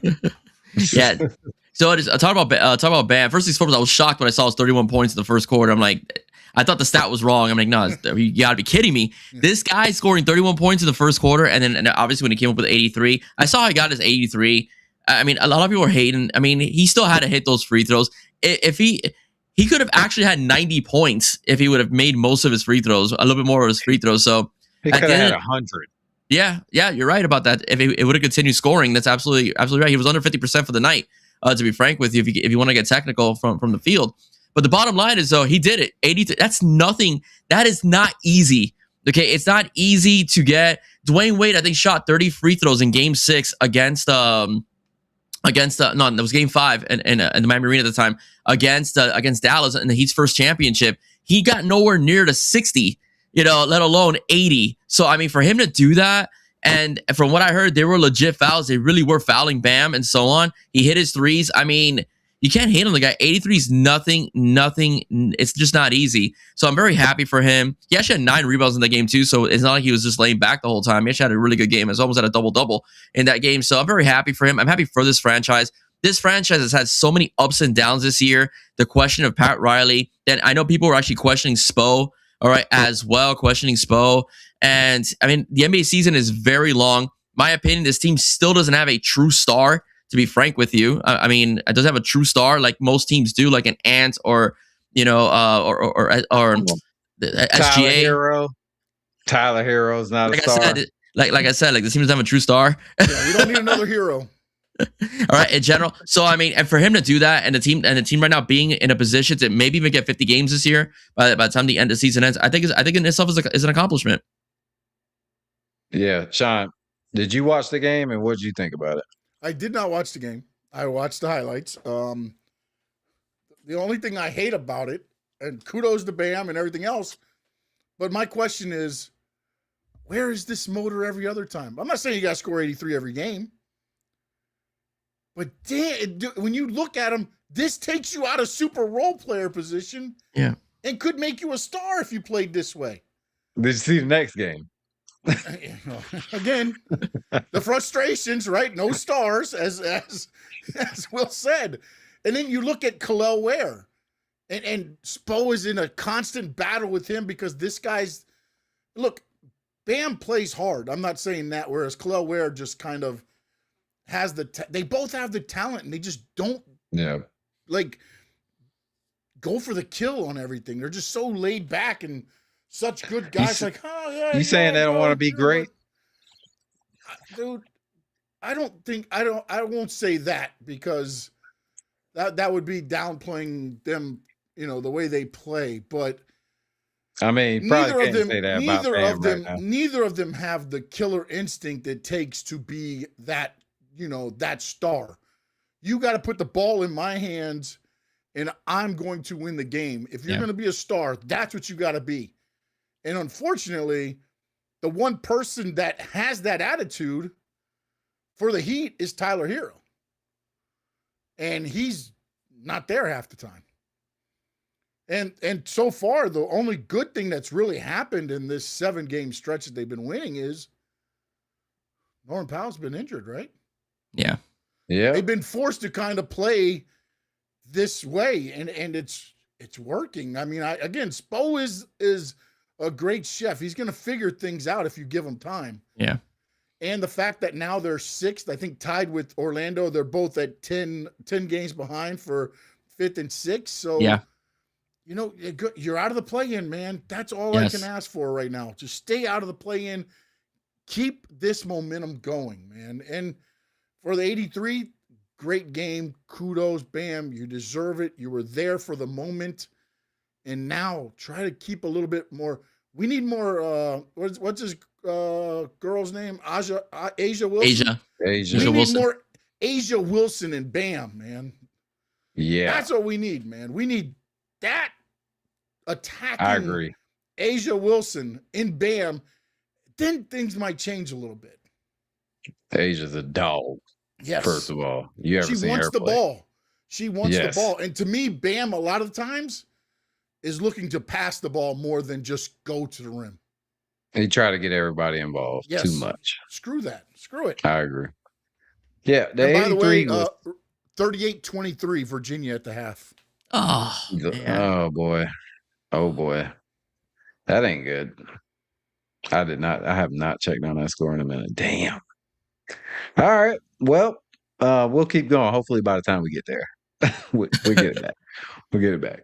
Yeah. So talk about Bam. First things first, I was shocked when I saw his 31 points in the first quarter. I'm like, I thought the stat was wrong. I'm like, no, you gotta be kidding me. This guy scoring 31 points in the first quarter, and obviously when he came up with 83, I saw he got his 83. I mean, a lot of people are hating. I mean, he still had to hit those free throws. If he could have actually had 90 points if he would have made most of his free throws, a little bit more of his free throws. So he could have had 100. Yeah, you're right about that. If it would have continued scoring, that's absolutely right. He was under 50% for the night. To be frank with you, if you want to get technical from the field. But the bottom line is, though, he did it. 80. That's nothing. That is not easy. Okay, it's not easy to get. Dwayne Wade, I think, shot 30 free throws in Game 6 against it was Game 5 in the Miami Arena at the time against Dallas in the Heat's first championship. He got nowhere near to 60, let alone 80. So I mean, for him to do that. And from what I heard, they were legit fouls. They really were fouling Bam and so on. He hit his threes. I mean, you can't hate on the guy. 83 is nothing. It's just not easy. So I'm very happy for him. He actually had 9 rebounds in the game too. So it's not like he was just laying back the whole time. He actually had a really good game. It's almost at a double-double in that game. So I'm very happy for him. I'm happy for this franchise. This franchise has had so many ups and downs this year. The question of Pat Riley. Then I know people were actually questioning Spo. All right, as well, questioning Spo. And I mean, the NBA season is very long. My opinion, this team still doesn't have a true star, to be frank with you. I mean, it doesn't have a true star like most teams do, like an Ant or the SGA. Tyler Hero's not a star. Like I said, this team doesn't have a true star. Yeah, we don't need another hero. All right, in general. So I mean, and for him to do that, and the team right now being in a position to maybe even get 50 games this year by the time the end of the season ends, I think in itself is an accomplishment. Yeah, Sean, did you watch the game and what did you think about it? I did not watch the game. I watched the highlights. The only thing I hate about it, and kudos to Bam and everything else, but my question is, where is this motor every other time? I'm not saying you got to score 83 every game, but damn, when you look at him, this takes you out of super role player position. Yeah, and could make you a star if you played this way. Did you see the next game? Again, the frustrations, right? No stars, as Will said. And then you look at Kel'el Ware, and Spo is in a constant battle with him because this guy's look. Bam plays hard. I'm not saying that. Whereas Kel'el Ware just kind of has they both have the talent, and they just don't. Yeah. Like go for the kill on everything. They're just so laid back and such good guys. You saying they don't want to be great? Dude, I won't say that because that would be downplaying them, the way they play. But I mean, probably can't say that about Bam right now. Neither of them have the killer instinct it takes to be that, that star. You got to put the ball in my hands and I'm going to win the game. If you're going to be a star, that's what you got to be. And unfortunately, the one person that has that attitude for the Heat is Tyler Hero. And he's not there half the time. And so far, the only good thing that's really happened in this 7-game stretch that they've been winning is Norman Powell's been injured, right? Yeah. Yeah. They've been forced to kind of play this way, and it's working. I mean, again, Spo is a great chef. He's going to figure things out if you give him time. Yeah. And the fact that now they're 6th, I think tied with Orlando. They're both at 10 games behind for 5th and 6th. So, you're out of the play-in, man. That's all I can ask for right now. Just stay out of the play-in. Keep this momentum going, man. And for the 83, great game. Kudos, Bam. You deserve it. You were there for the moment. And now try to keep a little bit more. We need more. What's his girl's name? Asia Wilson. Asia we Wilson. Need more Asia Wilson and Bam, man. Yeah, that's what we need, man. We need that attacking. I agree. Asia Wilson and Bam. Then things might change a little bit. Asia's a dog. Yes. First of all, you ever she seen wants her the play? ball. She wants the ball, and to me, Bam a lot of times is looking to pass the ball more than just go to the rim. He try to get everybody involved too much. Screw that. Screw it. I agree. Yeah, the 83 by the way, 38-23 Virginia at the half. Oh, man. Oh boy. Oh boy. That ain't good. I have not checked on that score in a minute. Damn. All right. Well, we'll keep going. Hopefully by the time we get there, we get it back. We'll get it back.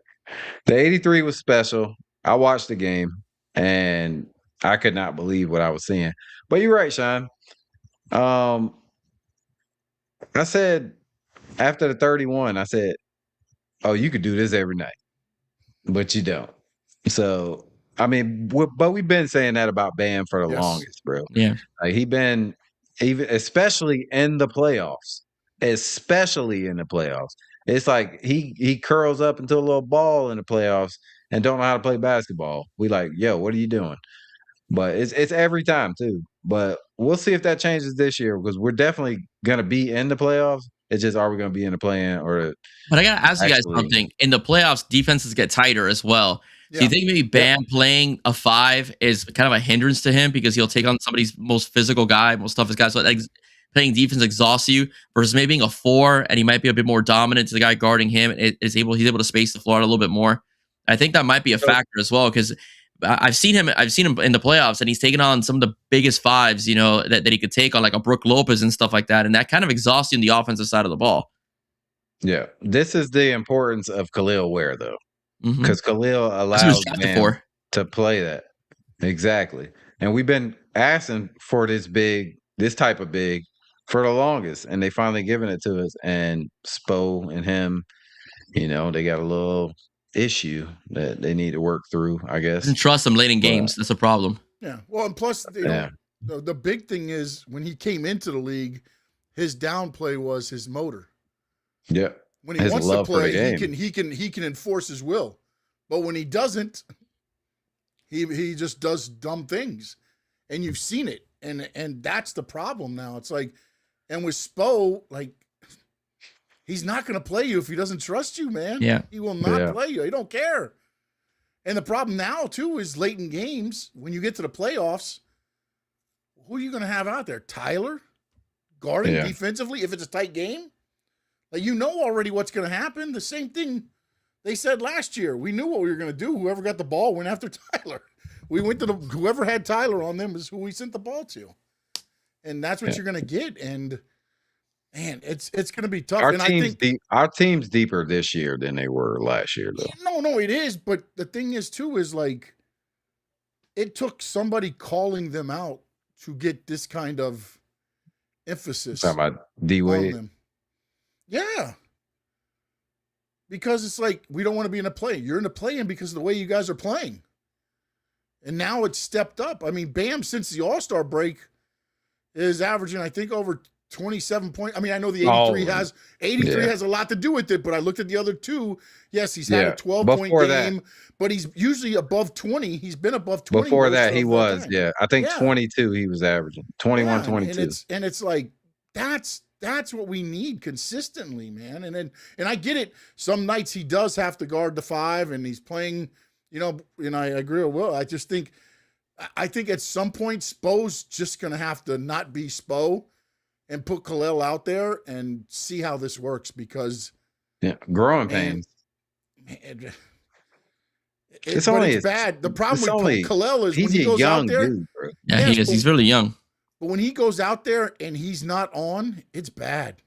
The 83 was special. I watched the game and I could not believe what I was seeing. But you're right, Sean. I said after the 31, I said, oh, you could do this every night. But you don't. So, I mean, but we've been saying that about Bam for the longest, bro. Yeah. Like he been, even especially in the playoffs. It's like he curls up into a little ball in the playoffs and don't know how to play basketball. We like, yo, what are you doing? But it's every time too. But we'll see if that changes this year because we're definitely gonna be in the playoffs. It's just, are we gonna be in the play-in or? But I gotta ask you guys something. In the playoffs, defenses get tighter as well. Yeah. Do you think maybe Bam playing a 5 is kind of a hindrance to him because he'll take on somebody's most physical guy, most toughest guy? So playing defense exhausts you versus maybe being a 4 and he might be a bit more dominant to the guy guarding him. He's able to space the floor a little bit more. I think that might be a factor as well because I've seen him in the playoffs and he's taken on some of the biggest 5s, that he could take on like a Brook Lopez and stuff like that. And that kind of exhausts you on the offensive side of the ball. Yeah. This is the importance of Khalil Ware though. Because Khalil allows Bam to play that. Exactly. And we've been asking for this type of big for the longest. And they finally given it to us. And Spo and him, they got a little issue that they need to work through, I guess. Doesn't trust him late in games. That's a problem. Yeah. Well, and plus, the big thing is when he came into the league, his downplay was his motor. Yeah. When he wants to play, he can enforce his will. But when he doesn't, he just does dumb things. And you've seen it. And that's the problem now. It's like, and with Spo, like, he's not going to play you if he doesn't trust you, man. Yeah. He will not play you. He don't care. And the problem now, too, is late in games, when you get to the playoffs, who are you going to have out there? Tyler guarding defensively if it's a tight game? Like, already what's going to happen. The same thing they said last year. We knew what we were going to do. Whoever got the ball went after Tyler. We went to whoever had Tyler on them is who we sent the ball to. And that's what you're going to get. And, man, it's going to be tough. Our team's deeper this year than they were last year, though. No, it is. But the thing is, too, is like it took somebody calling them out to get this kind of emphasis. Talking about D-Wade? Yeah. Because it's like, we don't want to be in a play. You're in the play-in because of the way you guys are playing. And now it's stepped up. I mean, Bam, since the All-Star break, is averaging, I think, over 27 points. I mean, I know the 83 has a lot to do with it, but I looked at the other two. Yes, he's had a 12-point game, but he's usually above 20. He's been above 20. Before that, he was, I think 22 he was averaging. 21, 22. And it's like, that's what we need consistently, man. And I get it. Some nights he does have to guard the 5 and he's playing, and I agree with Will. I think at some point Spo's just going to have to not be Spo and put Khalil out there and see how this works because growing pains. It's bad. The problem with Khalil is when he goes out there. Dude, bro. Yeah, he is. He's really young. But when he goes out there and he's not on, it's bad.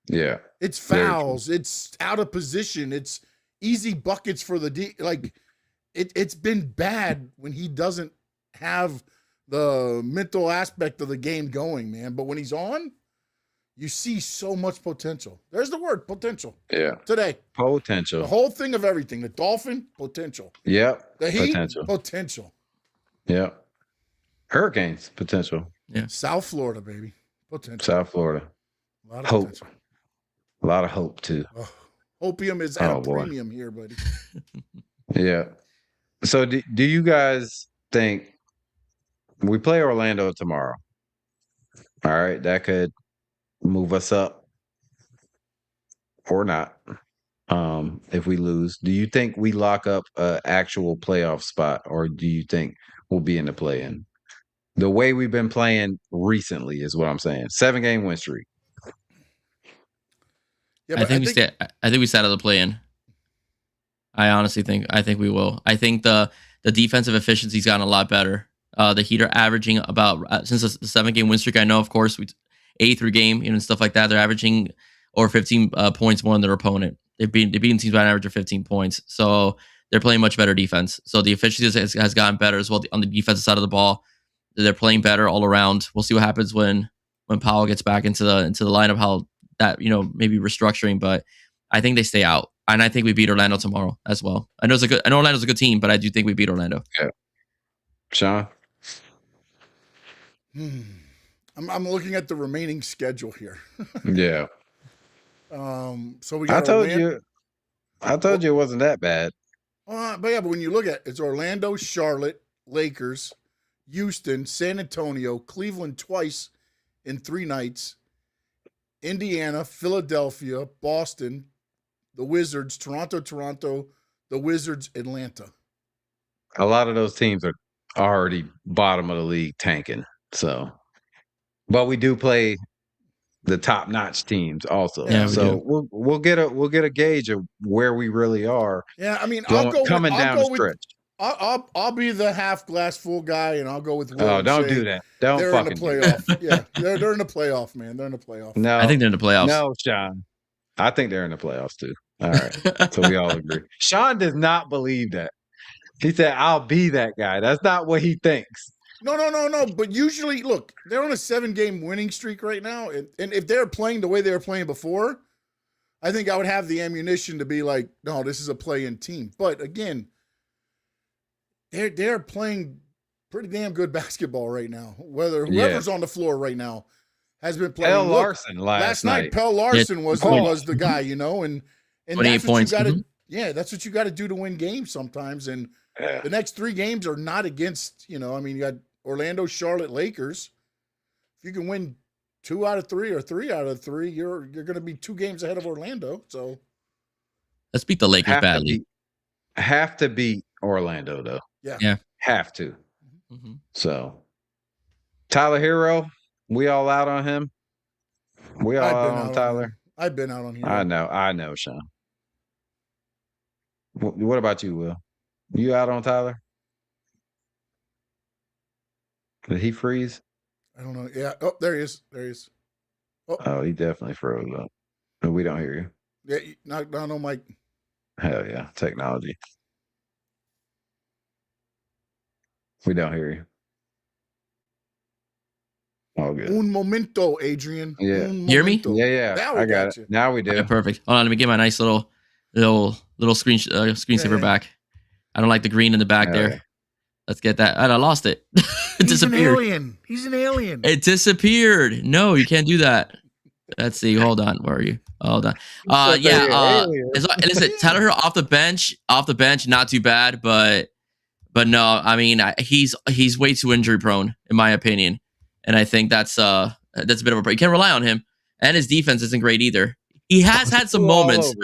Yeah. It's fouls. It's out of position. It's easy buckets for the it's been bad when he doesn't have the mental aspect of the game going, man. But when he's on, you see so much potential. There's the word, potential. Yeah. Today. Potential. The whole thing of everything. The Dolphin, potential. Yep. The Heat, potential. Yep. Hurricanes, potential. Yeah. South Florida, baby. Potential. South Florida. A lot of hope. Potential. A lot of hope, too. Oh, opium is at a premium here, buddy. Yeah. So do you guys think we play Orlando tomorrow? All right. That could move us up or not if we lose. Do you think we lock up an actual playoff spot or do you think we'll be in the play-in? The way we've been playing recently is what I'm saying. 7-game win streak. Yeah, I think we stay out of the play-in. I honestly think we will. I think the defensive efficiency's gotten a lot better. The Heat are averaging about since the 7-game win streak. I know, of course, 83 game and stuff like that. They're averaging over 15 points more than their opponent. They've beaten teams by an average of 15 points. So they're playing much better defense. So the efficiency has gotten better as well on the defensive side of the ball. They're playing better all around. We'll see what happens when Powell gets back into the lineup. How that maybe restructuring, but I think they stay out. And I think we beat Orlando tomorrow as well. I know Orlando's a good team, but I do think we beat Orlando. Yeah. Sean? I'm looking at the remaining schedule here. Yeah. So we got I told you it wasn't that bad. But when you look at it's Orlando, Charlotte, Lakers, Houston, San Antonio, Cleveland twice in 3 nights, Indiana, Philadelphia, Boston, the Wizards, Toronto, the Wizards, Atlanta. A lot of those teams are already bottom of the league tanking. So, but we do play the top-notch teams also. Yeah, so we'll get a gauge of where we really are. Yeah, I mean, down the stretch. I'll be the half glass full guy, and I'll go with. Will don't do that. Don't they're fucking in the playoff. Yeah, they're in the playoff, man. They're in the playoff. No, I think they're in the playoffs. No, Sean. I think they're in the playoffs too. All right, so we all agree. Sean does not believe that. He said, "I'll be that guy." That's not what he thinks. No. But usually, look, they're on a 7-game winning streak right now, and if they're playing the way they were playing before, I think I would have the ammunition to be like, no, this is a play-in team. But again, they're playing pretty damn good basketball right now. Whoever's on the floor right now has been playing. Pell Larson last night. Pell Larson was the guy, and 28 points. That's what you got to do to win games sometimes. And the next 3 games are not against, you got Orlando, Charlotte, Lakers. If you can win 2 out of 3 or 3 out of 3, you're going to be 2 games ahead of Orlando. So let's beat the Lakers badly. Have to beat Orlando though. Yeah. Have to. Mm-hmm. So Tyler Hero, we all out on him. We all out on Tyler. I've been out on him. I know, Sean. What about you, Will? You out on Tyler? Did he freeze? I don't know. Yeah. Oh, there he is. Oh, he definitely froze up. But we don't hear you. Yeah, knock down on Mike. Hell yeah, technology. We don't hear you. All good. Un momento, Adrian. Yeah. Hear me? Yeah. Now I got it. Now we do. Okay, perfect. Hold on, let me get my nice little screensaver back. I don't like the green in the back there. Let's get that. And I lost it. It He's disappeared. an alien. He's an alien. It disappeared. No, you can't do that. Let's see. Hold on. Where are you? Hold on. Listen, Tyler Hero off the bench, not too bad, but no, I mean, he's way too injury prone, in my opinion, and I think that's a bit of a break. You can't rely on him, and his defense isn't great either. He has had some moments.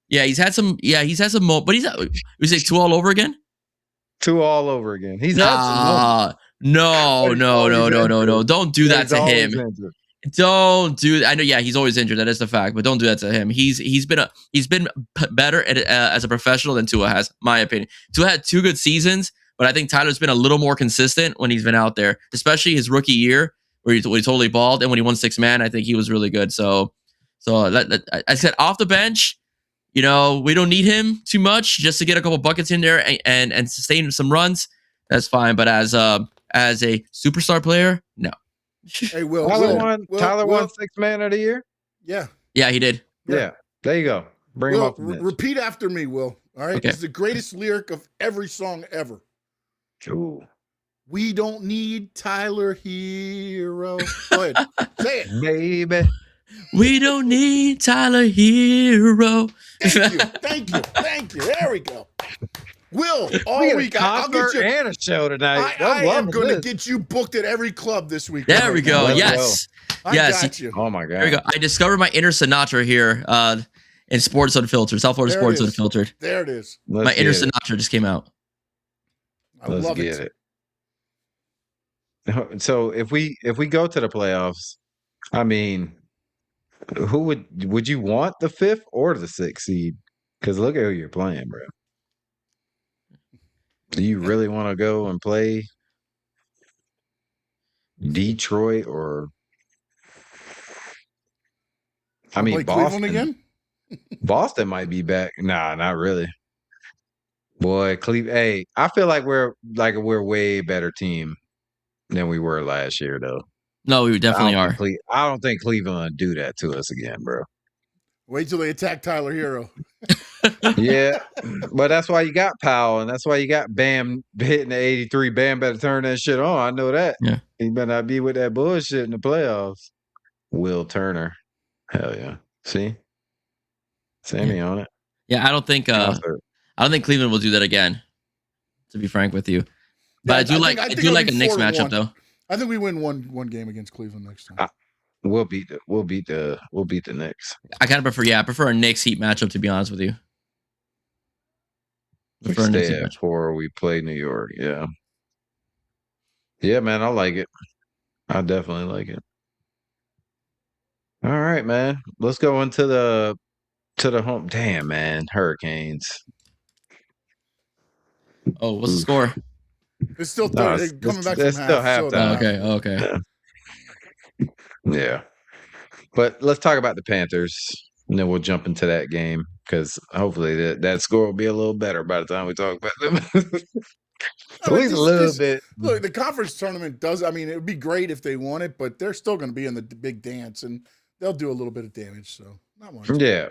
Yeah, he's had some. Yeah, he's had some moments, but was it 2 all over again? 2 all over again. He's had some moments. No. Don't do that to him. Don't do. I know. Yeah, he's always injured. That is the fact. But don't do that to him. He's been better as a professional than Tua has, my opinion. Tua had 2 good seasons, but I think Tyler's been a little more consistent when he's been out there, especially his rookie year where he totally balled, and when he won 6 man, I think he was really good. So I said off the bench. We don't need him too much just to get a couple buckets in there and sustain some runs. That's fine. But as a superstar player, no. Hey, Will. Tyler won 6 man of the year? Yeah. Yeah, he did. Yeah. There you go. Bring him up. Repeat after me, Will. All right. Okay. It's the greatest lyric of every song ever. Ooh. We don't need Tyler Hero. Go ahead. Say it. Baby. We don't need Tyler Hero. Thank you. There we go. Will, all week, I'll get you and a show tonight. I am going to get you booked at every club this week. There we go. Yes. I got you. Oh my God. There we go. I discovered my inner Sinatra here in Sports Unfiltered, South Florida Sports Unfiltered. There it is. My inner Sinatra just came out. Let's get it. So if we go to the playoffs, I mean, who would you want, the 5th or the 6th seed? Because look at who you're playing, bro. Do you really want to go and play Detroit or? I mean, Boston again. Boston might be back. Nah, not really. Boy, Cleveland. Hey, I feel like we're a way better team than we were last year, though. No, we definitely are. I don't think Cleveland do that to us again, bro. Wait till they attack Tyler Hero. Yeah, but that's why you got Powell, and that's why you got Bam hitting the 83. Bam better turn that shit on. I know that. Yeah. He better not be with that bullshit in the playoffs. Will Turner. Hell yeah. See? Sammy on it. Yeah, I don't think Cleveland will do that again, to be frank with you. But I do like a Knicks matchup though. I think we win one game against Cleveland next time. We'll beat the Knicks. I kind of prefer a Knicks Heat matchup, to be honest with you. We stay at 4. We play New York. Yeah. Yeah, man, I like it. I definitely like it. All right, man. Let's go into the home. Damn, man. Hurricanes. Oh, what's the score? It's still coming back from it's still halftime. Okay. Yeah. But let's talk about the Panthers, and then we'll jump into that game because hopefully that score will be a little better by the time we talk about them. At least a little bit. Look, the conference tournament does. I mean, it would be great if they won it, but they're still going to be in the big dance, and they'll do a little bit of damage. So not much. Yeah,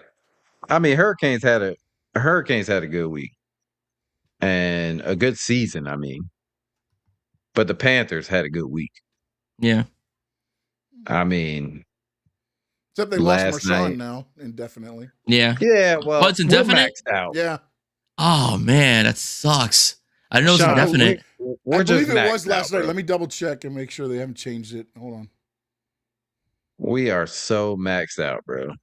I mean, Hurricanes had a good week and a good season. I mean, but the Panthers had a good week. Yeah. I mean, except they lost Marshawn now indefinitely. Yeah. Yeah. Well, it's indefinite. Maxed out. Yeah. Oh man, that sucks. I didn't know it was indefinite. I believe it was last night. Let me double check and make sure they haven't changed it. Hold on. We are so maxed out, bro.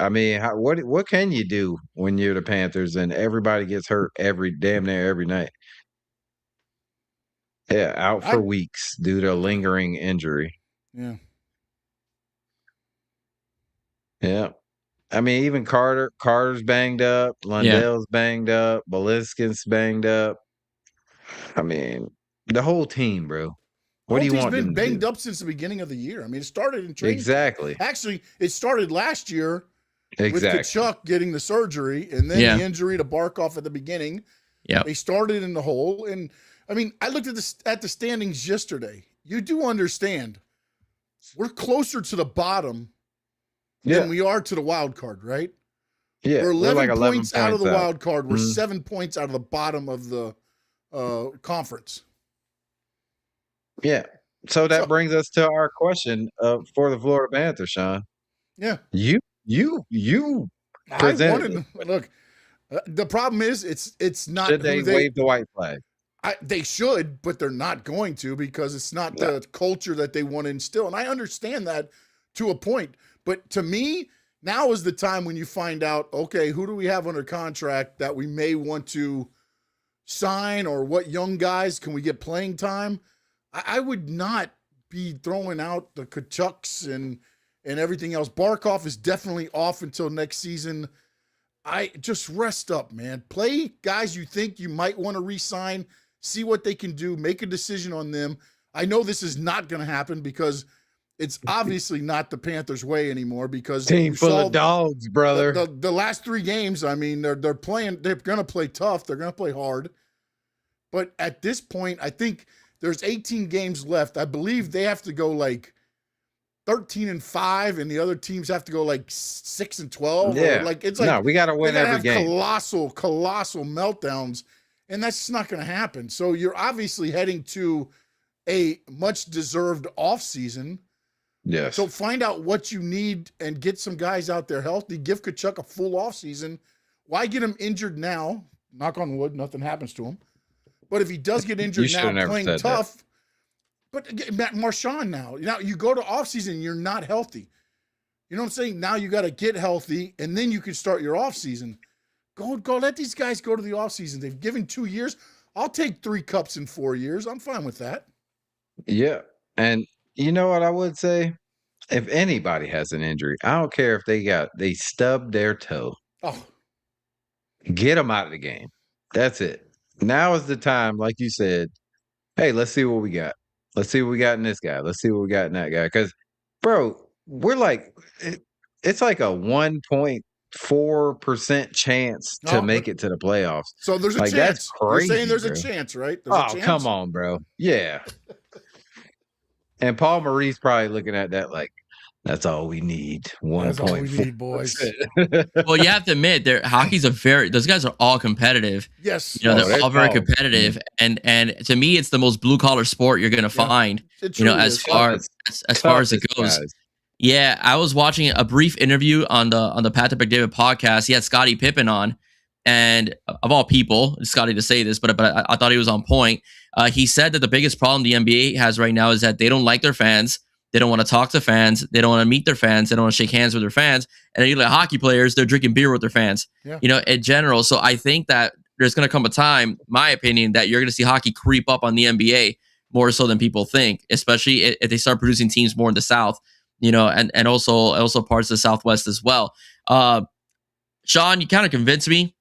I mean, what can you do when you're the Panthers and everybody gets hurt damn near every night? Yeah, out for weeks due to a lingering injury. Yeah. Yeah. I mean, even Carter's banged up, Lundell's banged up, Beliskin's banged up. I mean, the whole team, bro. What do you want? It's been banged up since the beginning of the year. I mean, it started in training. Exactly. Actually, it started last year with Kachuk getting the surgery and then the injury to Barkov at the beginning. Yeah. They started in the hole. And I mean, I looked at the standings yesterday. You do understand we're closer to the bottom than we are to the wild card, right? Yeah, we're 11, like 11 points out of the out. wild card. We're Mhm. 7 points out of the bottom of the conference. Yeah. So that brings us to our question for the Florida Panthers, Sean. Yeah. You presented. Look, the problem is it's not Should they wave the white flag? They should, but they're not going to because it's not the culture that they want to instill. And I understand that to a point. But to me, now is the time when you find out, okay, who do we have under contract that we may want to sign, or what young guys can we get playing time? I would not be throwing out the Kachucks and everything else. Barkov is definitely off until next season. I just rest up, man. Play guys you think you might want to re-sign, see what they can do, make a decision on them. I know this is not going to happen because it's obviously not the Panthers' way anymore, because team full of dogs, brother. The last 3 games, I mean, they're going to play tough. They're going to play hard. But at this point, I think there's 18 games left. I believe they have to go like 13-5, and the other teams have to go like 6-12. Yeah. No, we got to win every game. Colossal meltdowns, and that's just not going to happen. So you're obviously heading to a much deserved off season. Yes. So find out what you need and get some guys out there healthy. Give Tkachuk a full off season. Why get him injured now? Knock on wood, nothing happens to him. But if he does get injured now playing tough, but Marchand now you go to offseason, you're not healthy. You know what I'm saying? Now you got to get healthy, and then you can start your offseason. Go let these guys go to the offseason. They've given 2 years. I'll take 3 cups in 4 years. I'm fine with that. Yeah. And you know what I would say? If anybody has an injury, I don't care if they stubbed their toe. Oh. Get them out of the game. That's it. Now is the time, like you said, hey, let's see what we got. Let's see what we got in this guy. Let's see what we got in that guy. Because, bro, we're like, it's like a 1.4% chance to make it to the playoffs. So there's a chance. That's crazy. You're saying there's a chance, right? There's a chance? Come on, bro. Yeah. And Paul Maurice probably looking at that like, that's all we need. 1.4. That's all we need, boys. Well, you have to admit, those guys are all competitive. Yes. They're all very competitive. And to me, it's the most blue collar sport you're gonna find, as far as it goes. Guys. Yeah. I was watching a brief interview on the Pat the Big David podcast. He had Scottie Pippen on, and of all people, Scottie to say this, but I thought he was on point. He said that the biggest problem the NBA has right now is that they don't like their fans. They don't want to talk to fans. They don't want to meet their fans. They don't want to shake hands with their fans. And you like hockey players, they're drinking beer with their fans, in general. So I think that there's going to come a time, my opinion, that you're going to see hockey creep up on the NBA more so than people think, especially if they start producing teams more in the South, and also parts of the Southwest as well. Sean, you kind of convinced me.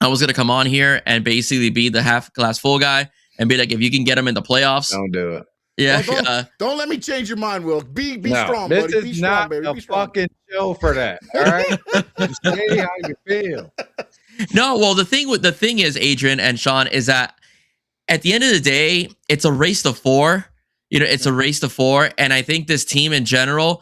I was going to come on here and basically be the half glass full guy and be like, if you can get them in the playoffs. Don't do it. Yeah, well, don't let me change your mind, Will. Be strong, buddy. This be is strong, not baby. a Be strong. fucking show for that. All right, say how you feel. No, well, the thing is, Adrian and Sean, is that at the end of the day, it's a race to 4. It's a race to 4, and I think this team in general,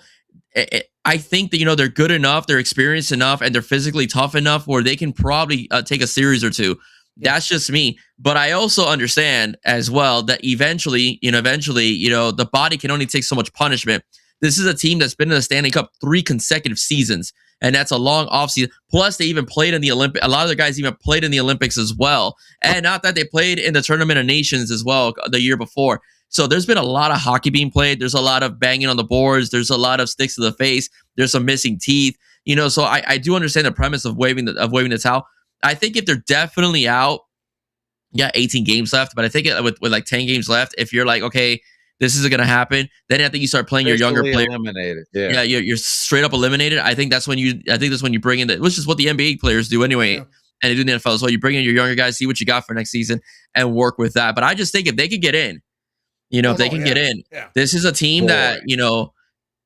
I think that they're good enough, they're experienced enough, and they're physically tough enough where they can probably take a series or 2. That's just me. But I also understand as well that eventually, the body can only take so much punishment. This is a team that's been in the Stanley Cup 3 consecutive seasons, and that's a long offseason. Plus, they even played in the Olympics. A lot of the guys even played in the Olympics as well. And not that they played in the Tournament of Nations as well the year before. So there's been a lot of hockey being played. There's a lot of banging on the boards. There's a lot of sticks to the face. There's some missing teeth. So I do understand the premise of waving the towel. I think if they're definitely out, 18 games left, but I think with like 10 games left, if you're like, okay, this isn't going to happen, then I think you start playing your younger players. Eliminated. Yeah, you're straight up eliminated. I think that's when you bring in which is what the NBA players do anyway, and they do in the NFL as well. You bring in your younger guys, see what you got for next season, and work with that. But I just think if they could get in, get in, this is a team that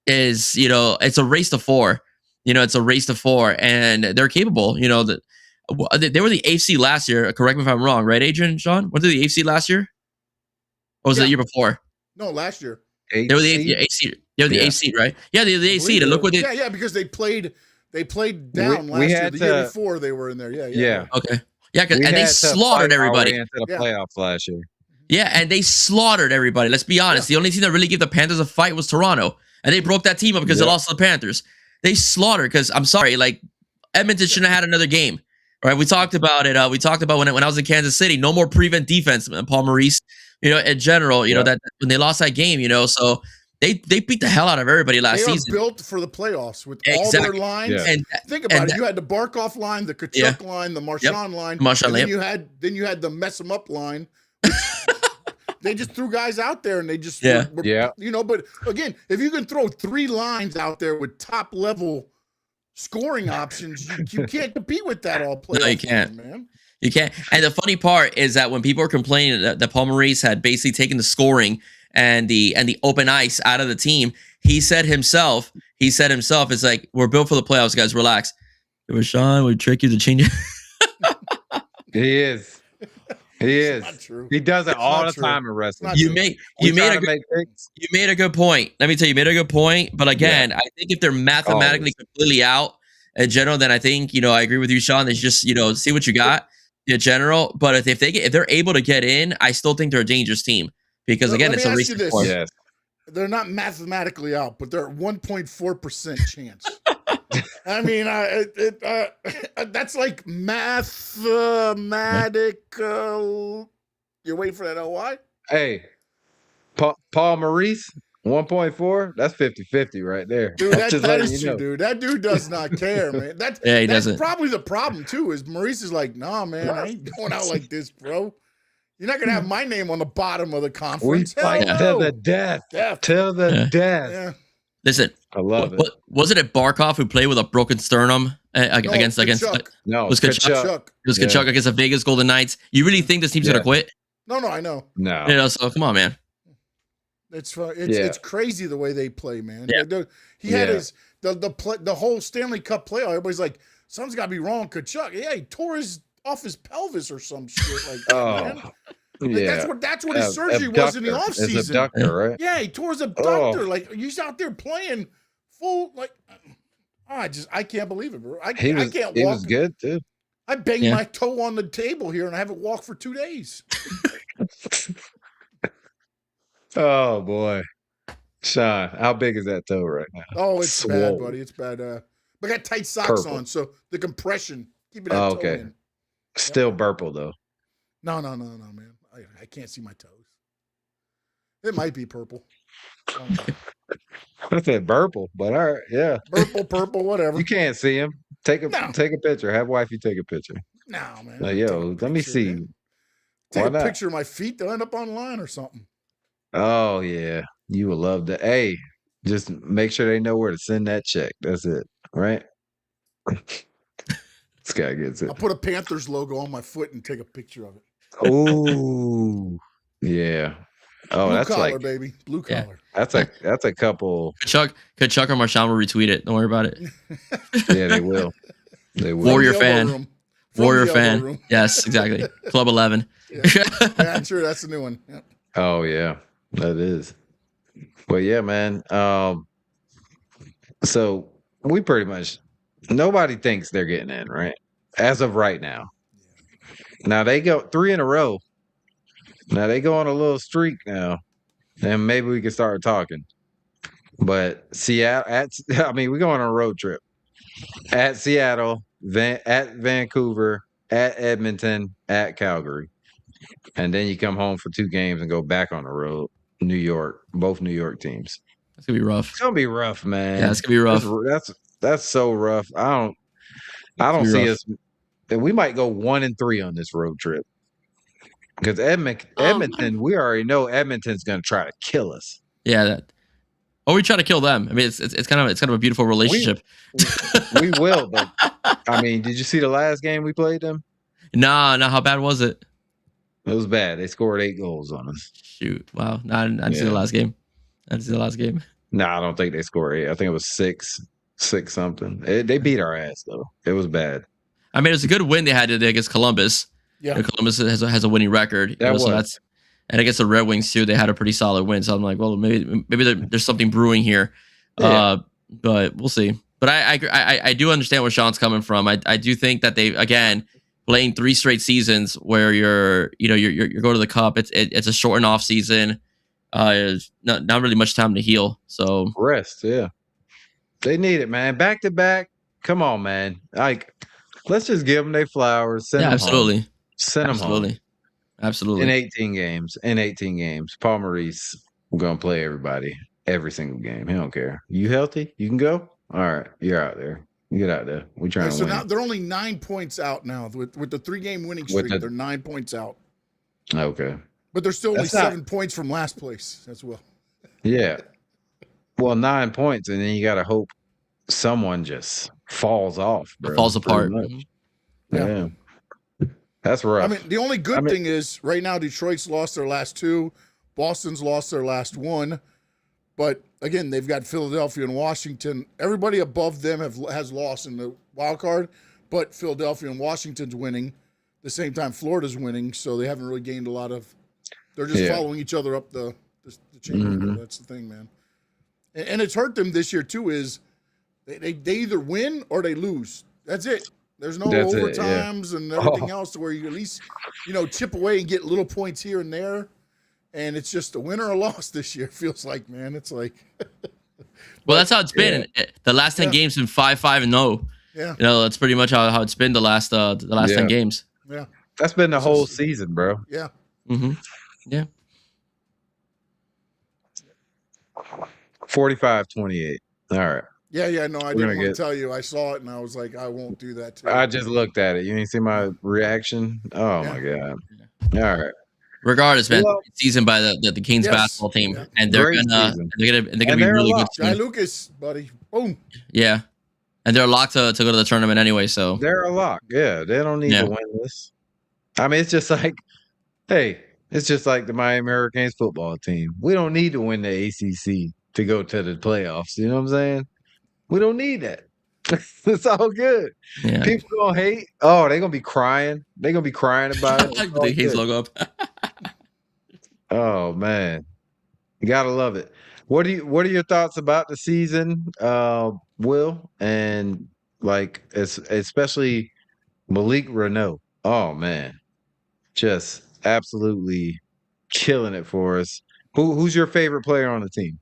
is it's a race to 4. It's a race to 4, and they're capable. They were the AFC last year. Correct me if I'm wrong, right, Adrian, Sean? What did the AFC last year? Or was it the year before? No, last year. They were the AFC. They were the AFC, right? Yeah, the AFC. And look what they. Yeah, because they played They played down last year. The year before they were in there. Yeah. Okay. Yeah, and they slaughtered everybody into the playoffs last year. Yeah, and they slaughtered everybody. Let's be honest. The only team that really gave the Panthers a fight was Toronto, and they broke that team up because they lost to the Panthers. They slaughtered because I'm sorry, like Edmonton shouldn't have had another game. All right, we talked about it. We talked about when I was in Kansas City, no more prevent defense. Paul Maurice, in general, that when they lost that game, so they beat the hell out of everybody last season. They are built for the playoffs with all their lines. Yeah. And think about it. You had the Barkov line, the Kachuk line, the Marchand line. And then you had the mess them up line. They just threw guys out there and they just but again, if you can throw 3 lines out there with top level scoring options, you can't compete with that all playoff. No, you can't, man. You can't. And the funny part is that when people are complaining that Paul Maurice had basically taken the scoring and the open ice out of the team, he said himself, it's like, we're built for the playoffs, guys. Relax. Rashawn would trick you to change it. He is. He does it all the time in wrestling. You made a good point. Let me tell you, you made a good point. But again, I think if they're mathematically completely out in general, then I think I agree with you, Sean. They should just see what you got in general. But if they're able to get in, I still think they're a dangerous team because again, it's a race. Yes. They're not mathematically out, but they're at 1.4% chance. I mean, that's like mathematical. You're waiting for that LY? Hey, Paul Maurice, 1.4. That's 50-50 right there. Dude, that is true, dude. That dude does not care, man. That's probably the problem, too, is Maurice is like, nah, man, I ain't going out like this, bro. You're not going to have my name on the bottom of the conference. We fight till the death. Till the death. Yeah. Listen, I love it. Was it at Barkov who played with a broken sternum against? No, it was Kachuk. It was Kachuk against the Vegas Golden Knights. You really think this team's gonna quit? No, I know. No, so come on, man. It's crazy the way they play, man. Yeah. He had the whole Stanley Cup playoff. Everybody's like, something's got to be wrong. Kachuk, he tore off his pelvis or some shit like that, man. Yeah. That's what his surgery was in the offseason. His abductor, right? Yeah, he tore his abductor. Like, he's out there playing full, like, I can't believe it, bro. I can't walk. He was good, too. I banged my toe on the table here, and I haven't walked for 2 days. Oh, boy. Sean, how big is that toe right now? Oh, it's bad, buddy. It's bad. But I got tight socks on, so the compression, keeping that toe in. Still purple, though. No, man. I can't see my toes. It might be purple. I said purple, but all right, yeah. Purple, whatever. You can't see him. Take a picture. Have wifey take a picture. No, man. Like, let me see. Man. Take a picture of my feet. They'll end up online or something. Oh, yeah. You will love that. Hey, just make sure they know where to send that check. That's it, right? This guy gets it. I'll put a Panthers logo on my foot and take a picture of it. Oh, yeah. Oh, blue that's collar, like baby. Blue collar. That's a couple. Kachuk or Marchand will retweet it. Don't worry about it. Yeah, they will. They will. Warrior fan. Warrior fan. Room. Yes, exactly. Club 11. Yeah, I'm sure that's a new one. Yep. Oh yeah, that is. Well, yeah, man. So we pretty much nobody thinks they're getting in, right? As of right now. Now they go 3 in a row. Now they go on a little streak now, and maybe we can start talking. But Seattle, we go on a road trip at Seattle, at Vancouver, at Edmonton, at Calgary, and then you come home for 2 games and go back on the road. New York, both New York teams. It's gonna be rough. It's gonna be rough, man. Yeah, it's gonna be rough. That's so rough. I don't see us. We might go 1-3 on this road trip because Edmonton. We already know Edmonton's gonna try to kill us. Yeah, or we try to kill them. I mean, it's kind of a beautiful relationship. We will, but I mean, did you see the last game we played them? No. How bad was it? It was bad. They scored 8 goals on us. Shoot! Wow. No, I didn't see the last game. No, I don't think they scored 8. I think it was 6 something. They beat our ass though. It was bad. I mean, it's a good win they had today against Columbus. Yeah, Columbus has a winning record. And against the Red Wings too, they had a pretty solid win. So I'm like, well, maybe there's something brewing here. Yeah. But we'll see. But I do understand where Sean's coming from. I do think that they, again, playing 3 straight seasons where you're going to the cup. It's a shortened off season. Not really much time to heal. So rest, yeah. They need it, man. Back to back. Come on, man. Like, let's just give them their flowers. Send them absolutely. home. Send them home. Absolutely. In 18 games. Paul Maurice, we're gonna play everybody every single game. He don't care. You healthy? You can go. All right, you're out there. You get out there. We're trying to win. So now they're only 9 points out now with the 3-game winning streak. They're 9 points out. Okay. But they're still only 7 points from last place as well. Yeah. Well, 9 points, and then you got to hope someone just falls off, bro. Falls apart. Yeah. That's rough. I mean, the only good thing is right now Detroit's lost their last 2. Boston's lost their last 1. But, again, they've got Philadelphia and Washington. Everybody above them has lost in the wild card, but Philadelphia and Washington's winning. The same time Florida's winning, so they haven't really gained a lot of – they're just following each other up the chain. Mm-hmm. That's the thing, man. And it's hurt them this year, too, is they either win or they lose. That's it. There's no overtimes and everything else where you at least, chip away and get little points here and there. And it's just a win or a loss this year, it feels like, man. It's like well, that's how it's been. The last 10 games been 5-5-0. Yeah. That's pretty much how it's been the last 10 games. Yeah. That's been the whole season, bro. Yeah. Mm-hmm. Yeah. 45-28. All right. Yeah, no, I didn't want to tell you. I saw it, and I was like, I won't do that to you. I just looked at it. You didn't see my reaction? Oh, my God. All right. Regardless, man, season by the Kings basketball team, and they're gonna be really good. Jai Lucas, buddy, boom. Yeah, and they're locked to go to the tournament anyway. So they're a lock. Yeah, they don't need to win this. I mean, it's just like, hey, it's just like the Miami Hurricanes football team. We don't need to win the ACC to go to the playoffs. You know what I'm saying? We don't need that. It's all good. Yeah. People gonna hate. Oh, they're gonna be crying. They're gonna be crying about it. The Hayes logo up. Oh man, you gotta love it. What are your thoughts about the season, Will, and like especially Malik Renault? Oh man, just absolutely killing it for us. Who's your favorite player on the team?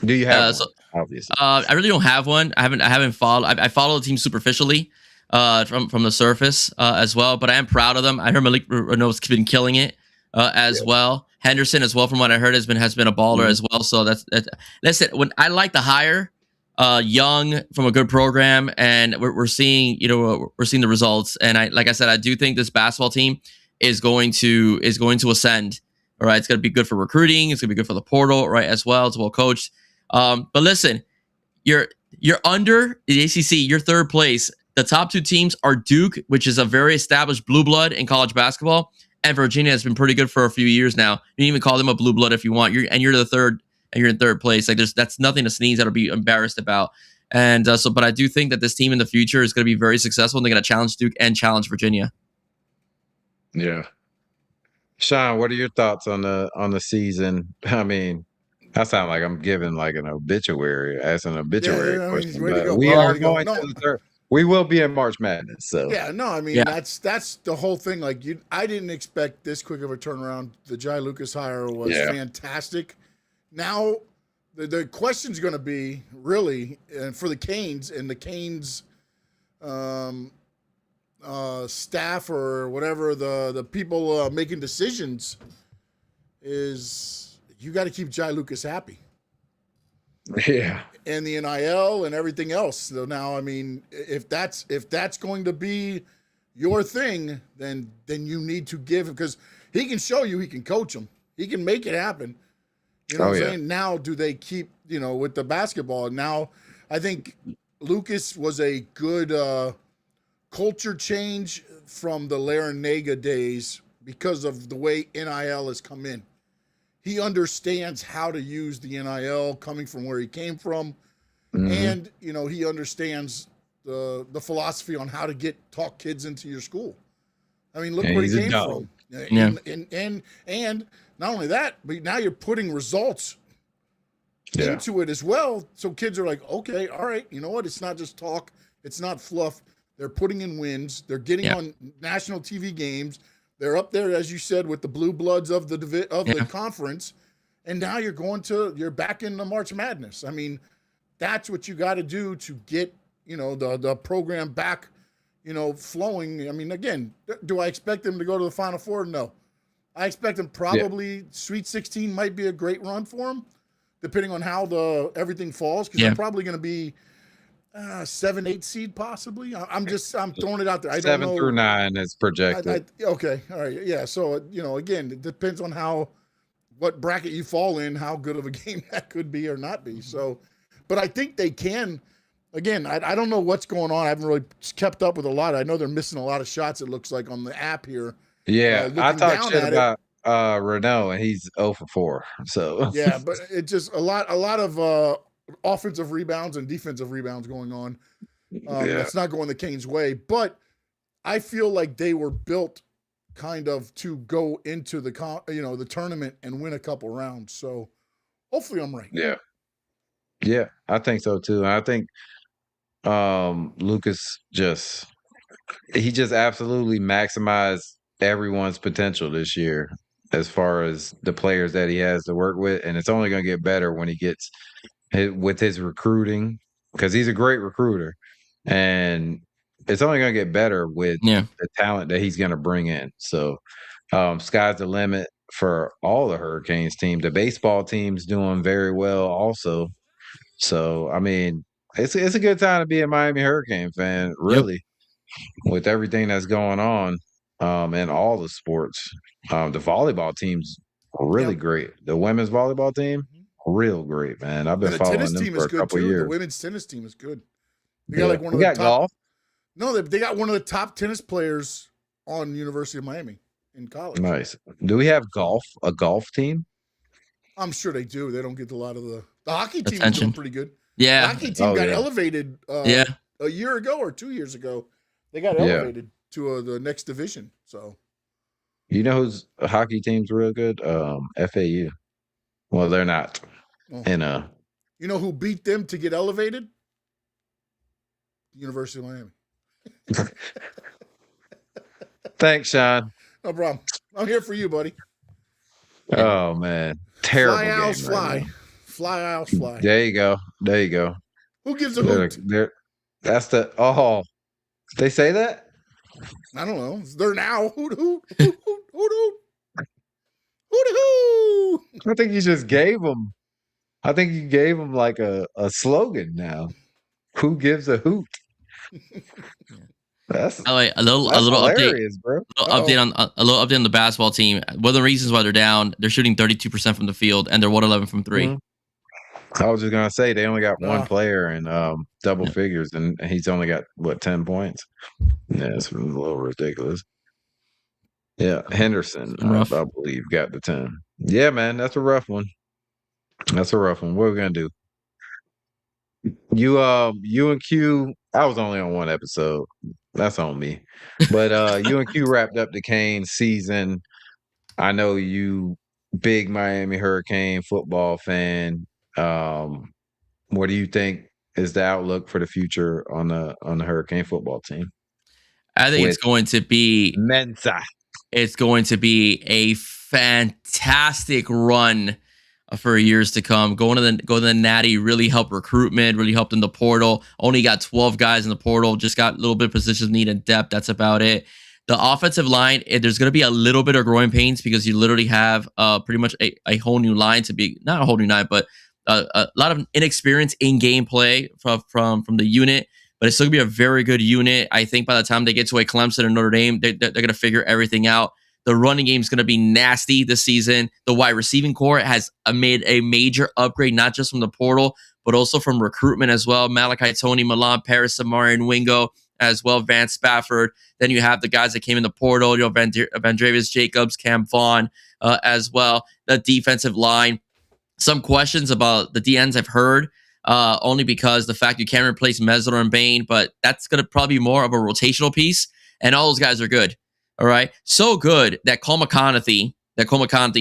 Do you have one? Obviously, I really don't have one. I haven't followed. I follow the team superficially, from the surface as well. But I am proud of them. I heard Malik Renault's been killing it as well. Henderson as well, from what I heard, has been a baller as well. So that's it. When I like the hire, young from a good program, and we're seeing the results. And like I said, I do think this basketball team is going to ascend. All right, it's going to be good for recruiting. It's going to be good for the portal, right, as well. It's well coached. But listen, you're under the ACC. You're third place. The top 2 teams are Duke, which is a very established blue blood in college basketball, and Virginia has been pretty good for a few years now. You can even call them a blue blood if you want. You're the third, and you're in third place. Like that's nothing to sneeze at or be embarrassed about. And but I do think that this team in the future is going to be very successful. And they're going to challenge Duke and challenge Virginia. Yeah. Sean, what are your thoughts on the season? I mean, I sound like I'm giving like an obituary, question. We are going to the third. We will be in March Madness. So that's the whole thing. Like I didn't expect this quick of a turnaround. The Jai Lucas hire was fantastic. Now the question's going to be really for the Canes and the Canes staff or whatever the people making decisions is you got to keep Jai Lucas happy. Yeah. And the NIL and everything else. So now, I mean, if that's going to be your thing, then you need to give him, because he can show you, he can coach them, he can make it happen. You know what I'm saying? Now, do they keep with the basketball? Now, I think Lucas was a good culture change from the Larinaga days because of the way NIL has come in. He understands how to use the NIL coming from where he came from. Mm-hmm. And, he understands the philosophy on how to talk kids into your school. I mean, look where he came from. Yeah. And not only that, but now you're putting results into it as well. So kids are like, okay, all right, you know what? It's not just talk. It's not fluff. They're putting in wins. They're getting on national TV games. They're up there, as you said, with the blue bloods of the conference. And now you're back in the March Madness. I mean, that's what you got to do to get, the program back, flowing. I mean, again, do I expect them to go to the Final Four? No. I expect them probably Sweet 16 might be a great run for them, depending on how everything falls, because they're probably going to be 7, 8 seed possibly. I'm throwing it out there. I don't know. 7 through 9 is projected. Okay, all right, yeah. So again, it depends on what bracket you fall in, how good of a game that could be or not be. So, but I think they can. Again, I don't know what's going on. I haven't really kept up with a lot. I know they're missing a lot of shots. It looks like on the app here. Yeah, I talked shit about Renault, and he's 0 for 4. So yeah, but it's just a lot of offensive rebounds and defensive rebounds going on. That's not going the Canes' way, but I feel like they were built kind of to go into the tournament and win a couple rounds. So hopefully I'm right. Yeah, I think so too. I think Lucas just absolutely maximized everyone's potential this year as far as the players that he has to work with, and it's only going to get better when he gets with his recruiting, because he's a great recruiter, and it's only going to get better with the talent that he's going to bring in. So sky's the limit for all the Hurricanes team. The baseball team's doing very well also. So, I mean, it's a good time to be a Miami Hurricane fan, really, with everything that's going on in all the sports. The volleyball team's really great. The women's volleyball team, real great, man. I've been following them for a couple years. The women's tennis team is good. They got one of the top golf. No, they got one of the top tennis players on University of Miami in college. Nice. Do we have a golf team? I'm sure they do. They don't get a lot of the hockey team is doing pretty good. Yeah. The hockey team got elevated a year ago or 2 years ago. They got elevated to the next division. So, you know whose hockey team's real good? FAU. Well, they're not. You know who beat them to get elevated? University of Miami. Thanks, Sean. No problem. I'm here for you, buddy. Oh man, terrible. Fly owls game fly. Right, fly owls fly. There you go. Who gives a hoot? That's the They say that? I don't know. They're now hoot hoot hoot hoot hoot hoot hoot hoot. I think you just gave them. I think you gave them like a slogan now. Who gives a hoot? That's a little update, bro. A little update on the basketball team. One of the reasons why they're down, they're shooting 32% from the field, and they're 111 from 3. Mm-hmm. I was just gonna say they only got one player in double figures, and he's only got 10 points. Yeah, it's a little ridiculous. Yeah, Henderson, I believe, got the 10. Yeah, man, that's a rough one. What are we gonna do? You and Q, I was only on one episode. That's on me. But you and Q wrapped up the Canes season. I know you big Miami Hurricane football fan. What do you think is the outlook for the future on the Hurricane football team? I think it's going to be Mensa. It's going to be a fantastic run for years to come. Going to the Natty really helped recruitment, really helped in the portal. Only got 12 guys in the portal, just got a little bit of position need and depth. That's about it. The offensive line, there's going to be a little bit of growing pains because you literally have pretty much a whole new line to be, not a whole new line, but a lot of inexperience in gameplay from the unit. But it's still going to be a very good unit. I think by the time they get to a Clemson or Notre Dame, they're going to figure everything out. The running game is going to be nasty this season. The wide receiving core has made a major upgrade, not just from the portal, but also from recruitment as well. Malachi Tony, Milan Paris, Samarian Wingo, as well, Vance Spafford. Then you have the guys that came in the portal, Vandrevius Jacobs, Cam Vaughn as well. The defensive line. Some questions about the DNs I've heard, only because the fact you can't replace Mesler and Bain, but that's going to probably be more of a rotational piece, and all those guys are good. All right. So good that Cole McConaughey,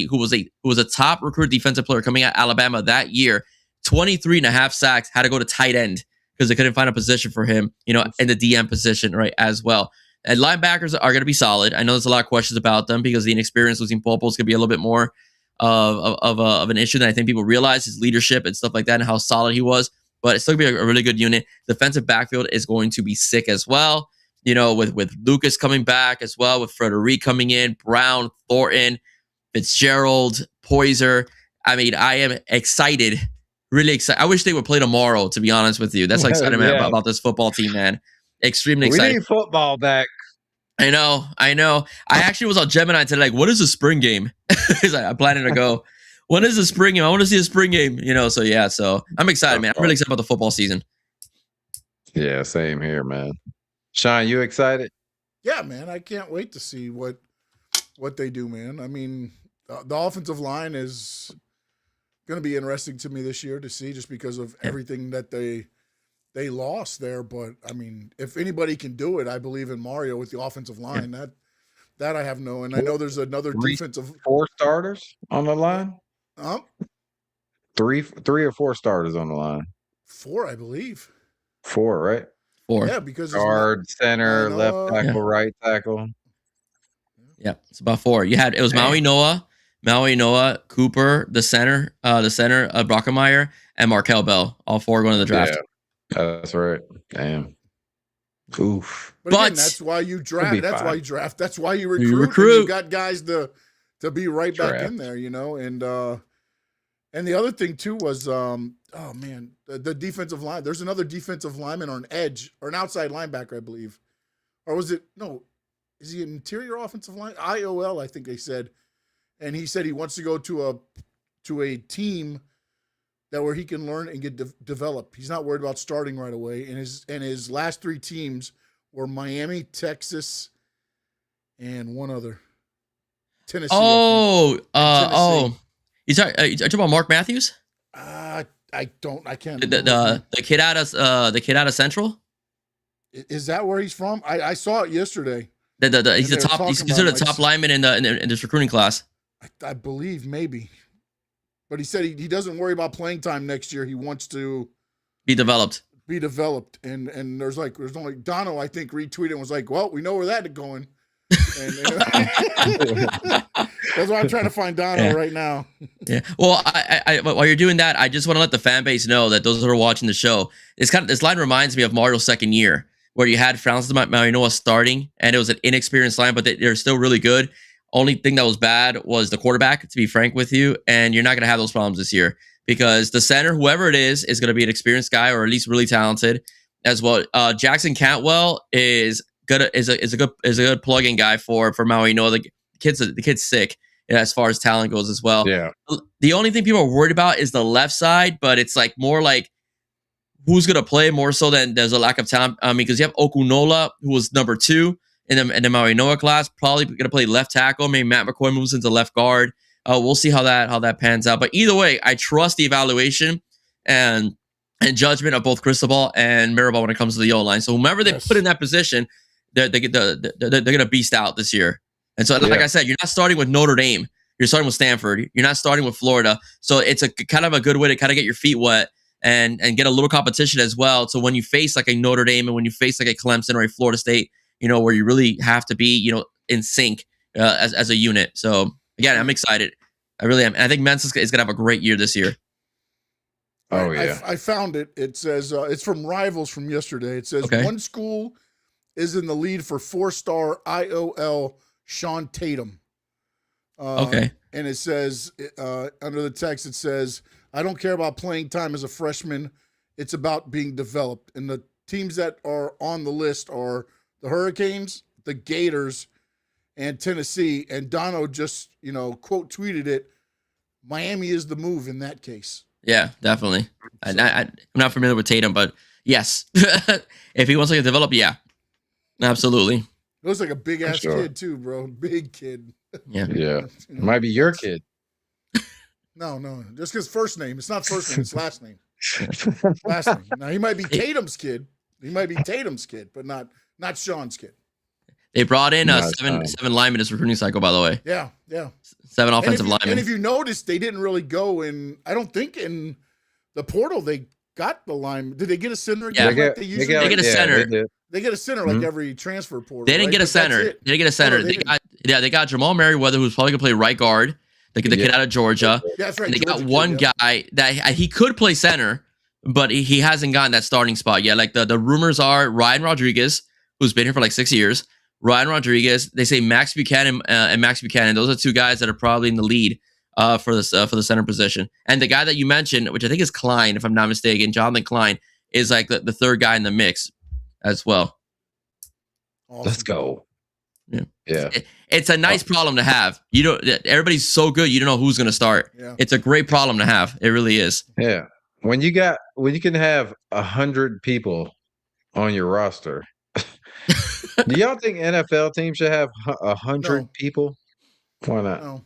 who was a top recruit defensive player coming out of Alabama that year, 23 and a half sacks, had to go to tight end because they couldn't find a position for him, in the DM position, right, as well. And linebackers are going to be solid. I know there's a lot of questions about them because the inexperience losing Popo is going to be a little bit more of an issue than I think people realize, his leadership and stuff like that and how solid he was. But it's still going to be a really good unit. Defensive backfield is going to be sick as well. With Lucas coming back as well, with Frederic coming in, Brown, Thornton, Fitzgerald, Poyser. I mean, I am excited, really excited. I wish they would play tomorrow, to be honest with you. That's how excited I am about this football team, man. Extremely excited. We need football back. I know. I actually was on Gemini today, like, what is the spring game? Because I'm planning to go. When is the spring game? I want to see a spring game, So I'm excited, man. I'm really excited about the football season. Yeah, same here, man. Sean, you excited? Yeah, man. I can't wait to see what they do, man. I mean, the offensive line is going to be interesting to me this year to see, just because of everything that they lost there. But I mean, if anybody can do it, I believe in Mario with the offensive line. That I have no, and I know there's another defensive 4 starters on the line. 3 or 4 starters on the line. 4, I believe. 4, right? 4. Yeah, because guard, center, left tackle, right tackle. Yeah, it's about 4. It was Maui Noah, Cooper, the center, Brockemeyer, and Markel Bell. All 4 going to the draft. Yeah, that's right. Damn. Oof. But again, that's why you draft. That's why you draft. That's why you recruit. You got guys to be right back in there, And the other thing too was, the defensive line. There's another defensive lineman or an edge or an outside linebacker, I believe, or was it? No, is he an interior offensive line? IOL, I think they said, and he said he wants to go to a team that where he can learn and get developed. He's not worried about starting right away. And his last 3 teams were Miami, Texas, and one other, Tennessee. Tennessee. You talking about Mark Matthews? I can't. The kid out of Central. Is that where he's from? I saw it yesterday. He's the top. He's considered the top lineman in this recruiting class. I believe maybe, but he said he doesn't worry about playing time next year. He wants to be developed. And there's only Dono, I think, retweeted and was like, "Well, we know where that is going." And that's why I'm trying to find Dono right now. Yeah. Well, I while you're doing that, I just want to let the fan base know that those who are watching the show, this line reminds me of Mario's second year, where you had Francis Marinoa starting, and it was an inexperienced line, but they're still really good. Only thing that was bad was the quarterback, to be frank with you, and you're not going to have those problems this year because the center, whoever it is going to be an experienced guy or at least really talented as well. Jackson Cantwell is a good plug-in guy for Maui. The kid's sick as far as talent goes as well. Yeah. The only thing people are worried about is the left side, but it's like more like who's gonna play more so than there's a lack of talent. I mean, because you have Okunola, who was number 2 in the Maui Noah class, probably gonna play left tackle. Maybe Matt McCoy moves into left guard. We'll see how that pans out. But either way, I trust the evaluation and judgment of both Cristobal and Mirabal when it comes to the O-line. So whomever they put in that position, they're gonna beast out this year. And so, like I said, you're not starting with Notre Dame. You're starting with Stanford. You're not starting with Florida. So it's a kind of a good way to kind of get your feet wet and get a little competition as well. So when you face like a Notre Dame and when you face like a Clemson or a Florida State, where you really have to be, in sync as a unit. So again, I'm excited. I really am. And I think Mensa is gonna have a great year this year. Oh yeah. I found it. It says it's from Rivals from yesterday. It says one school is in the lead for 4-star IOL Sean Tatum. And it says under the text, it says, "I don't care about playing time as a freshman. It's about being developed." And the teams that are on the list are the Hurricanes, the Gators, and Tennessee. And Dono just, quote tweeted it. Miami is the move in that case. Yeah, definitely. I'm not familiar with Tatum, but yes, if he wants to get developed, yeah, absolutely. Looks like a big ass kid too, bro. Big kid. Yeah. It might be your kid. No. Just his first name. It's not first name. It's last name. Last name. Now he might be Tatum's kid. But not Sean's kid. They brought in seven linemen this recruiting cycle, by the way. Yeah. 7 offensive linemen. And if you notice, they didn't really go in. I don't think in the portal, they got the line. Did they get a center Yeah. again? They get a center. They get a center like every transfer portal. They didn't get a center. They didn't get a center. They got Jamal Merriweather, who's probably gonna play right guard. The kid out of Georgia. Yeah, that's right. And they got one guy that he could play center, but he hasn't gotten that starting spot yet. Like the rumors are Ryan Rodriguez, who's been here for like 6 years. Ryan Rodriguez. They say Max Buchanan and Max Buchanan. Those are two guys that are probably in the lead for the center position. And the guy that you mentioned, which I think is Klein, if I'm not mistaken, Jonathan Klein, is like the third guy in the mix as well. Awesome. Let's go. Yeah. It's a nice problem to have. You don't. Everybody's so good. You don't know who's going to start. Yeah. It's a great problem to have. It really is. Yeah. When you can have 100 people on your roster. Do y'all think NFL teams should have 100 people? Why not? No.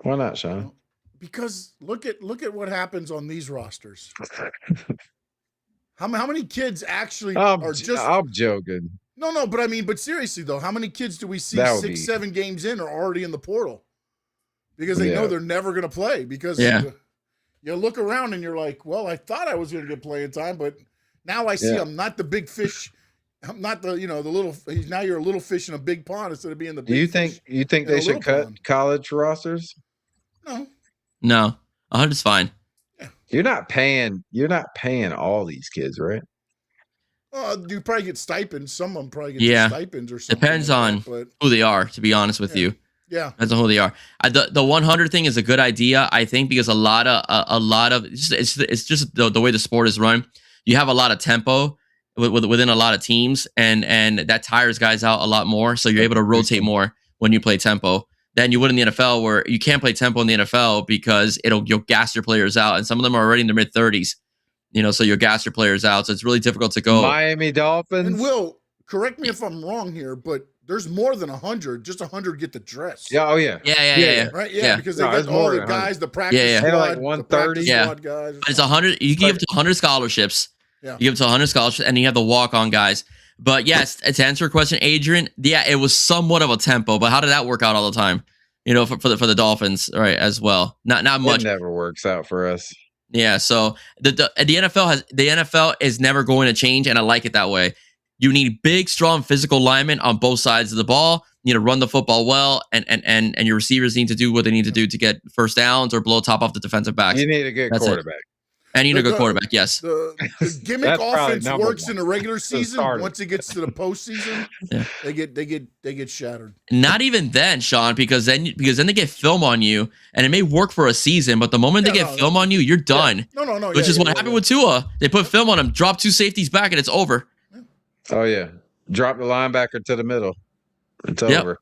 Why not, Sean? No. Because look at what happens on these rosters. How many kids actually are just? I'm joking. No, but seriously though, how many kids do we see 6-7 games in are already in the portal? Because they know they're never going to play. Because you look around and you're like, well, I thought I was going to get playing time, but now I see I'm not the big fish. I'm not the the little. Now you're a little fish in a big pond instead of being the big. You think they should cut college rosters? No, 100's fine. Yeah. You're not paying all these kids, right? You probably get stipends. Some of them probably get stipends or something. Depends on who they are, to be honest with you. Yeah. Depends on who they are. The 100 thing is a good idea, I think, because a lot of it's just the way the sport is run. You have a lot of tempo within a lot of teams, and that tires guys out a lot more. So you're able to rotate more when you play tempo than you would in the NFL, where you can't play tempo in the NFL because you'll gas your players out, and some of them are already in their mid 30s. So you'll gas your players out. So it's really difficult to go. Miami Dolphins. And Will, correct me if I'm wrong here, but there's more than 100. Just 100 get the dress. Yeah. Oh yeah. Yeah. Right. Yeah. Because they got all the guys, the practice squad, like 130. Squad guys. But it's 100. You can give it to 100 scholarships. Yeah. You give it to 100 scholarships, and you have the walk-on guys. But yes, to answer your question, Adrian, it was somewhat of a tempo. But how did that work out all the time? For the Dolphins, right? As well, not much. It never works out for us. Yeah, so the NFL is never going to change, and I like it that way. You need big, strong, physical linemen on both sides of the ball. You need to run the football well, and your receivers need to do what they need to do to get first downs or blow top off the defensive backs. You need a good quarterback. And you need a good quarterback, yes. The gimmick offense works in the regular season. Once it gets to the postseason, they get shattered. Not even then, Sean, because then they get film on you, and it may work for a season, but the moment they get film on you, you're done. No. Which is what happened with Tua. They put film on him, drop two safeties back, and it's over. Oh yeah, drop the linebacker to the middle. It's over.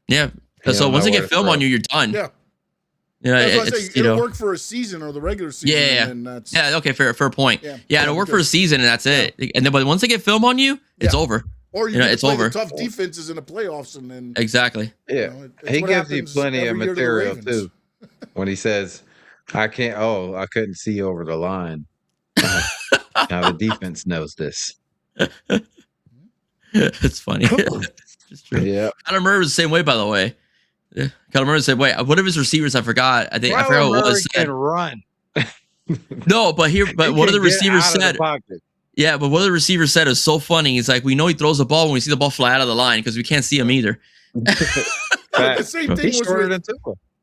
Yeah. So once they get film on you, you're done. Yeah. It'll work for a season or the regular season. Yeah. Okay. Fair point. Yeah. It'll work for a season, and that's it. And then, but once they get film on you, it's over. Or it's over. Tough defenses in the playoffs, and then exactly. Yeah, he gives you plenty of material too. When he says, "I couldn't see over the line." Now the defense knows this. It's funny. It's just true. Yeah. Kyler Murray was the same way, by the way. Yeah. Kyler Murray said, "Wait, what of his receivers? I forgot. I forgot what it was." Can run. No, but one of the receivers said, "Yeah, but one of the receivers said is so funny. He's like, we know he throws the ball when we see the ball fly out of the line because we can't see him either." The same thing was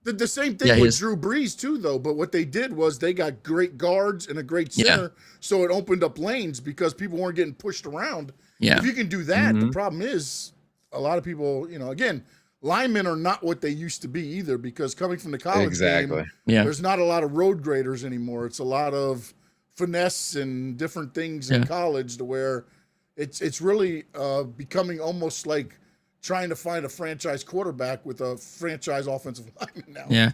the same thing with Drew Brees too, though. But what they did was they got great guards and a great center, so it opened up lanes because people weren't getting pushed around. Yeah, if you can do that, the problem is a lot of people. Again. Linemen are not what they used to be either, because coming from the college game, there's not a lot of road graders anymore. It's a lot of finesse and different things in college, to where it's really becoming almost like trying to find a franchise quarterback with a franchise offensive lineman now. Yeah,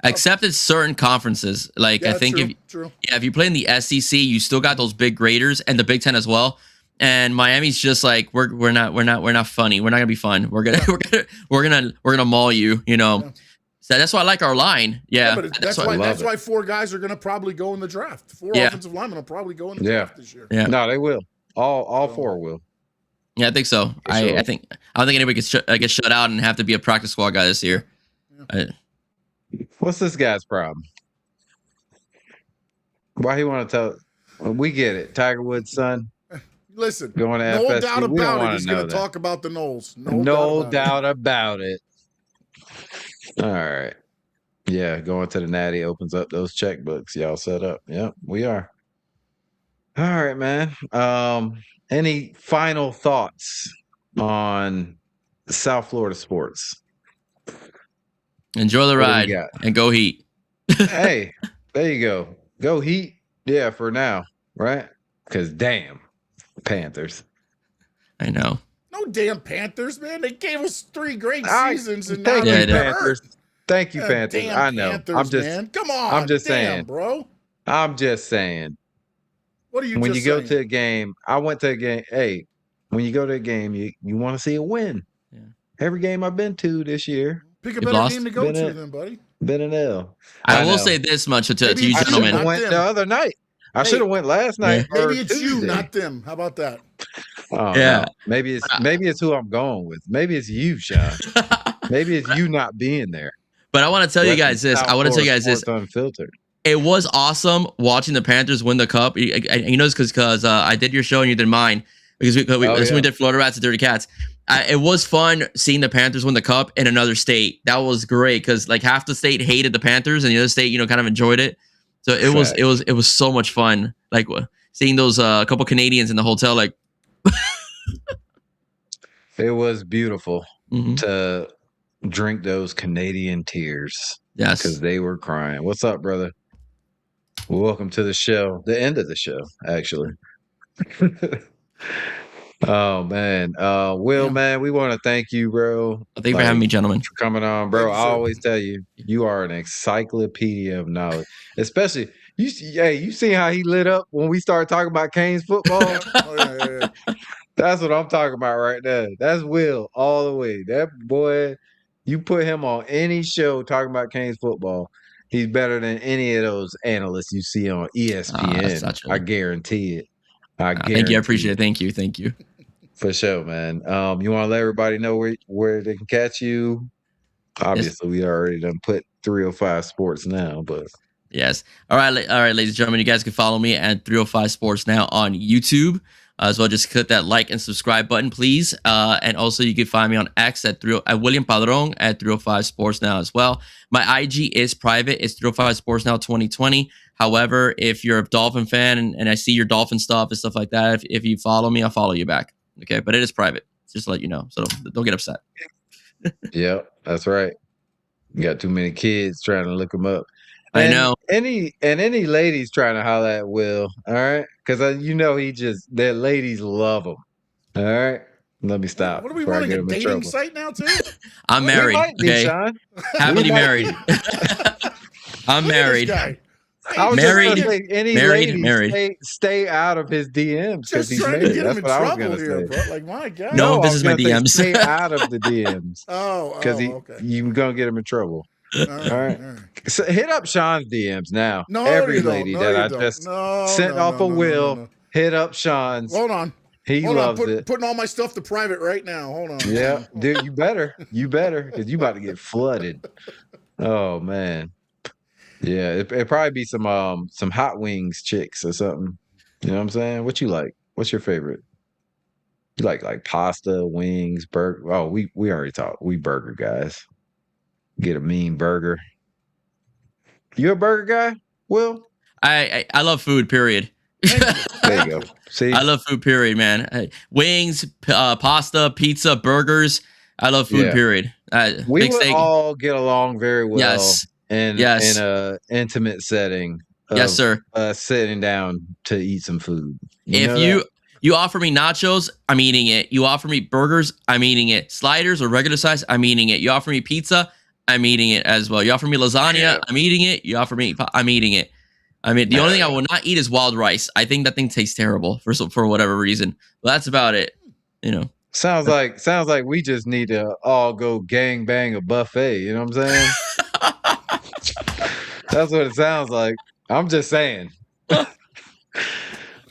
except in certain conferences. Like I think if you play in the SEC, you still got those big graders, and the Big Ten as well. And Miami's just like we're not funny. We're not gonna be fun. We're gonna maul you. So that's why I like our line. Yeah, but that's why 4 guys are gonna probably go in the draft. 4 offensive linemen will probably go in the draft this year. Yeah, no, they will. All 4 will. Yeah, I think so. I don't think anybody gets shut out and have to be a practice squad guy this year. What's this guy's problem? Why he want to tell? Well, we get it. Tiger Woods' son Listen, going to no FSU. doubt We don't about it. want He's to know going to that. talk about the Knowles. No doubt about it. All right. Yeah, going to the Natty opens up those checkbooks. Y'all set up. Yep, we are. All right, man. Any final thoughts on South Florida sports? Enjoy the What do we ride got? and go Heat. Hey, there you go. Go Heat. Yeah, for now, right? Because damn, Panthers. I know. No damn Panthers, man. They gave us 3 great I- seasons, and now Thank you, they're Panthers. hurt. Thank you, Yeah, Panthers. damn I know. Panthers, man. Come on. I'm just saying. Bro. I'm just saying. What are you When just you go saying? to a game, I went to a game. Hey, when you go to a game, you want to see a win. Yeah. Every game I've been to this year, Pick a You've better lost? game to go Been to it. then, buddy. been an L. I will know. say this much to Maybe you it's I should gentlemen. have not went them. the other night. I Hey. should have went last night. Yeah. or Maybe it's you, Tuesday. not them. How about that? Oh, Yeah. no. Maybe it's who I'm going with. Maybe it's you, Sean. Maybe it's you not being there. But I want to tell you guys this. I want to tell you guys this. Unfiltered. It was awesome watching the Panthers win the cup. You know this because I did your show and you did mine because we did Florida Rats and Dirty Cats. It was fun seeing the Panthers win the cup in another state. That was great because like half the state hated the Panthers and the other state, kind of enjoyed it. So it was so much fun. Like seeing those couple Canadians in the hotel. Like It was beautiful mhm. to drink those Canadian tears Yes. because they were crying. What's up, brother? Welcome to the show. The end of the show, actually. Oh man, Will, Yeah. man, we want to thank you, bro. Thank you for having me, gentlemen. For coming on, bro. Thank you, I sir. always tell you, you are an encyclopedia of knowledge. Especially you. Hey, you seen how he lit up when we started talking about Canes football? Oh, yeah. That's what I'm talking about right there. That's Will all the way. That boy, you put him on any show talking about Canes football, he's better than any of those analysts you see on ESPN. not true. I guarantee it. Thank you. I appreciate it. Thank you. Thank you. For sure, man. You want to let everybody know where they can catch you? Obviously, we already done put 305 Sports now, but Yes. All right, ladies and gentlemen, you guys can follow me at 305 Sports now on YouTube. As well, just click that like and subscribe button, please. And also, you can find me on X at William Padron at 305 Sports now as well. My IG is private. It's 305 Sports now 2020. However, if you're a Dolphin fan and I see your Dolphin stuff and stuff like that, if you follow me, I'll follow you back. Okay, but it is private. Just to let you know, so don't get upset. yeah, that's right. You got too many kids trying to look them up. I know. Any ladies trying to holler at Will, all right? Because their ladies love him. All right, let me stop. What are we before I running get a him in dating trouble. site now too? I'm We married. might be, Okay, Sean. happily might married. I'm Look at this married. guy. I was Married- just gonna say, any married- ladies married. Stay out of his DMs because Just he's trying to married. get That's him in what I was trouble gonna here, say. bro. Like my God. No, I this was is my gonna say DMs. Stay out of the DMs because okay. you're gonna get him in trouble. All right. So hit up Sean's DMs now. No, Every you don't. lady No, that you I don't. just No, sent no, off no, a no, Will, no. hit up Sean's. Hold on. He Hold loves on. it. Putting all my stuff to private right now. Hold on. Yeah, dude, you better, because you about to get flooded. Oh man, yeah, it probably be some hot wings chicks or something. You know what I'm saying? What you like? What's your favorite? You like pasta, wings, burger? Oh, we already talked. We burger guys. Get a mean burger. You a burger guy, Will? I love food. Period. There you go. See, I love food. Period, man. Wings, pasta, pizza, burgers. I love food. Yeah. Period. we big would steak. all get along very well. Yes. in Yes. a intimate setting. Yes, sir. Sitting down to eat some food. If you offer me nachos, I'm eating it. You offer me burgers, I'm eating it. Sliders or regular size, I'm eating it. You offer me pizza, I'm eating it as well. You offer me lasagna, Yeah. I'm eating it. You offer me, I'm eating it. I mean, the only thing I will not eat is wild rice. I think that thing tastes terrible for whatever reason. But that's about it. sounds like we just need to all go gang bang a buffet. You know what I'm saying? That's what it sounds like. I'm just saying. All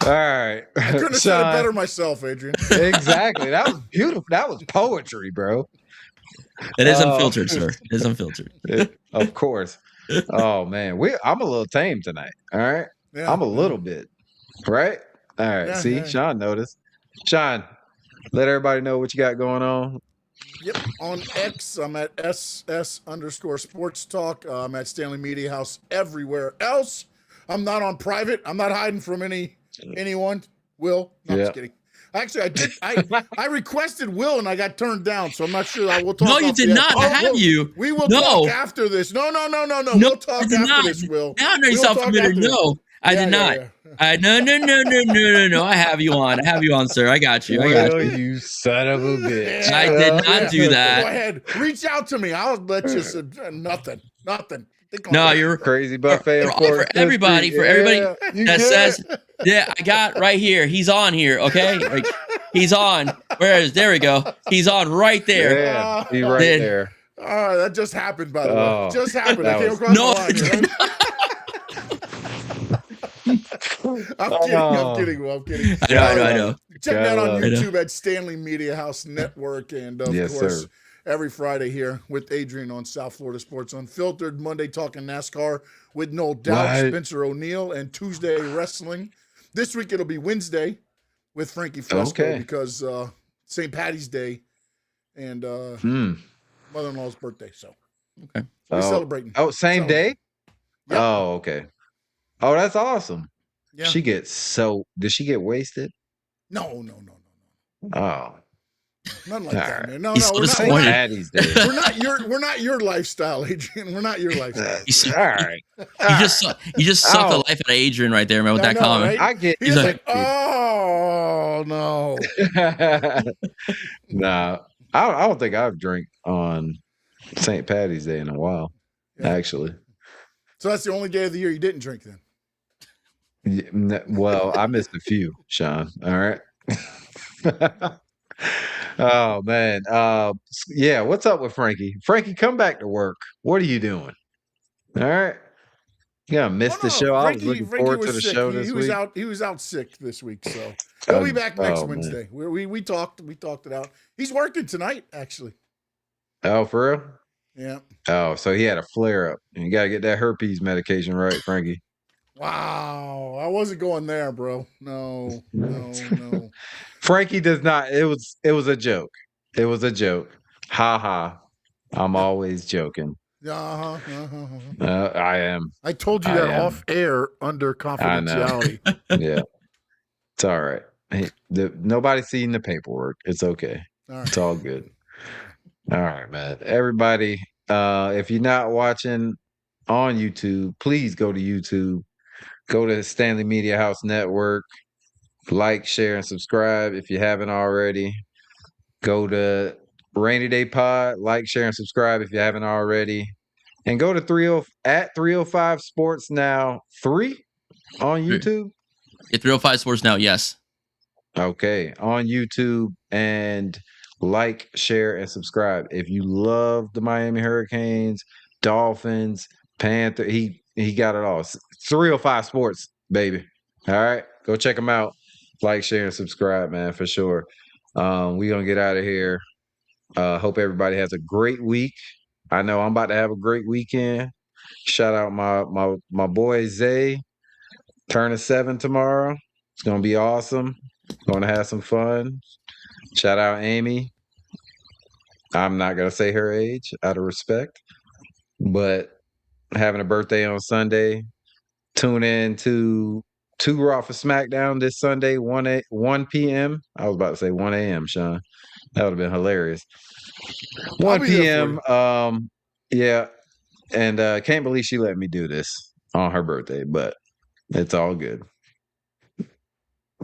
right. I couldn't have said it Sean, better myself, Adrian. Exactly. That was beautiful. That was poetry, bro. It is Oh. unfiltered, sir. It is unfiltered. Of course. Oh man, I'm a little tame tonight. All right. Yeah, I'm a little bit, right? All right. Yeah, See, yeah. Sean noticed. Sean, let everybody know what you got going on. Yep. On X, I'm at SS_sports talk. I'm at Stanley Media House everywhere else. I'm not on private. I'm not hiding from anyone. Will. No, I'm just kidding. Actually, I requested Will and I got turned down, so I'm not sure. I will talk. No, you did not. I have you. We will talk after this. No. We'll talk after this, Will. Now I know you sound familiar. No, I did not. No. I have you on, sir. I got you. You son of a bitch. I did not do that. Go ahead. Reach out to me. I'll let you. Nothing. No, you're crazy buffet for everybody that says, yeah, I got right here. He's on here. Okay. Like, he's on. There we go. He's on right there. Yeah, he's right there. That just happened, by the way. Just happened. I came across the line. I'm kidding. I'm kidding. I know. Check me out on YouTube at Stanley Media House Network. And of course, every Friday here with Adrian on South Florida Sports Unfiltered. Monday talking NASCAR with no doubt Spencer O'Neill, and Tuesday wrestling. This week it'll be Wednesday with Frankie Fresco because St. Patty's Day and mother-in-law's birthday. So we're celebrating. Oh, same day? Yep. Oh, okay. Oh, that's awesome. Yeah. Did she get wasted? No. Oh. Nothing like that, man. No, we're not. Patty's Day. We're not your lifestyle, Adrian. We're not your llifestyle. All right. You just sucked the life out of Adrian right there, man, with that comment. Right? I get. He's like, oh no. Nah, I don't think I've drank on St. Patty's Day in a while, actually. So that's the only day of the year you didn't drink, then? Well, I missed a few, Sean. All right. Oh man. Yeah, what's up with Frankie? Frankie, come back to work. What are you doing? All right. Yeah, I missed the show. I was looking forward to the show this week. He was out sick this week, so he'll be back next Wednesday. We talked it out. He's working tonight, actually. Oh, for real? Yeah. Oh, so he had a flare up. And you gotta get that herpes medication right, Frankie. Wow. I wasn't going there, bro. No. Frankie does not. It was a joke. It was a joke. Ha ha. I'm always joking. I am. I told you that off air under confidentiality. Yeah. It's all right. Hey, nobody's seen the paperwork. It's okay. It's all good. All right, man. Everybody, if you're not watching on YouTube, please go to YouTube. Go to Stanley Media House Network. Like, share, and subscribe if you haven't already. Go to Rainy Day Pod. Like, share, and subscribe if you haven't already. And go to 305 Sports Now 3 on YouTube. 305 Sports Now, yes. Okay, on YouTube, and like, share, and subscribe. If you love the Miami Hurricanes, Dolphins, Panther, he got it all. 305 Sports, baby. All right, go check them out. Like, share, and subscribe, man, for sure. We're going to get out of here. Hope everybody has a great week. I know I'm about to have a great weekend. Shout out my boy Zay, turning 7 tomorrow. It's going to be awesome. Going to have some fun. Shout out Amy. I'm not going to say her age out of respect, but having a birthday on Sunday. Tune in to 2 Raw for SmackDown this Sunday, 1 p.m. I was about to say 1 a.m., Sean. That would have been hilarious. 1 p.m. Yeah. And can't believe she let me do this on her birthday, but it's all good.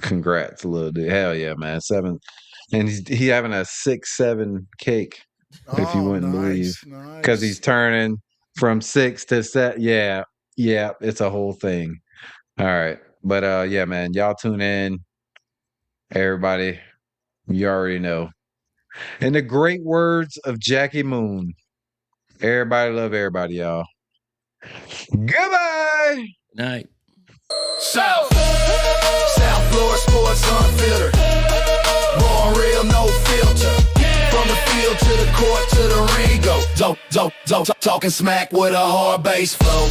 Congrats, little dude. Hell yeah, man. 7. And he's having a 6-7 cake, if you wouldn't believe. Because he's turning from 6 to 7. Yeah, it's a whole thing. All right. But yeah, man, y'all tune in. Everybody, you already know. In the great words of Jackie Moon, everybody love everybody, y'all. Goodbye. Good night. South Florida Sports Unfiltered. Raw and real, no filter. From the field to the court to the ring, go. Talking smack with a hard bass flow.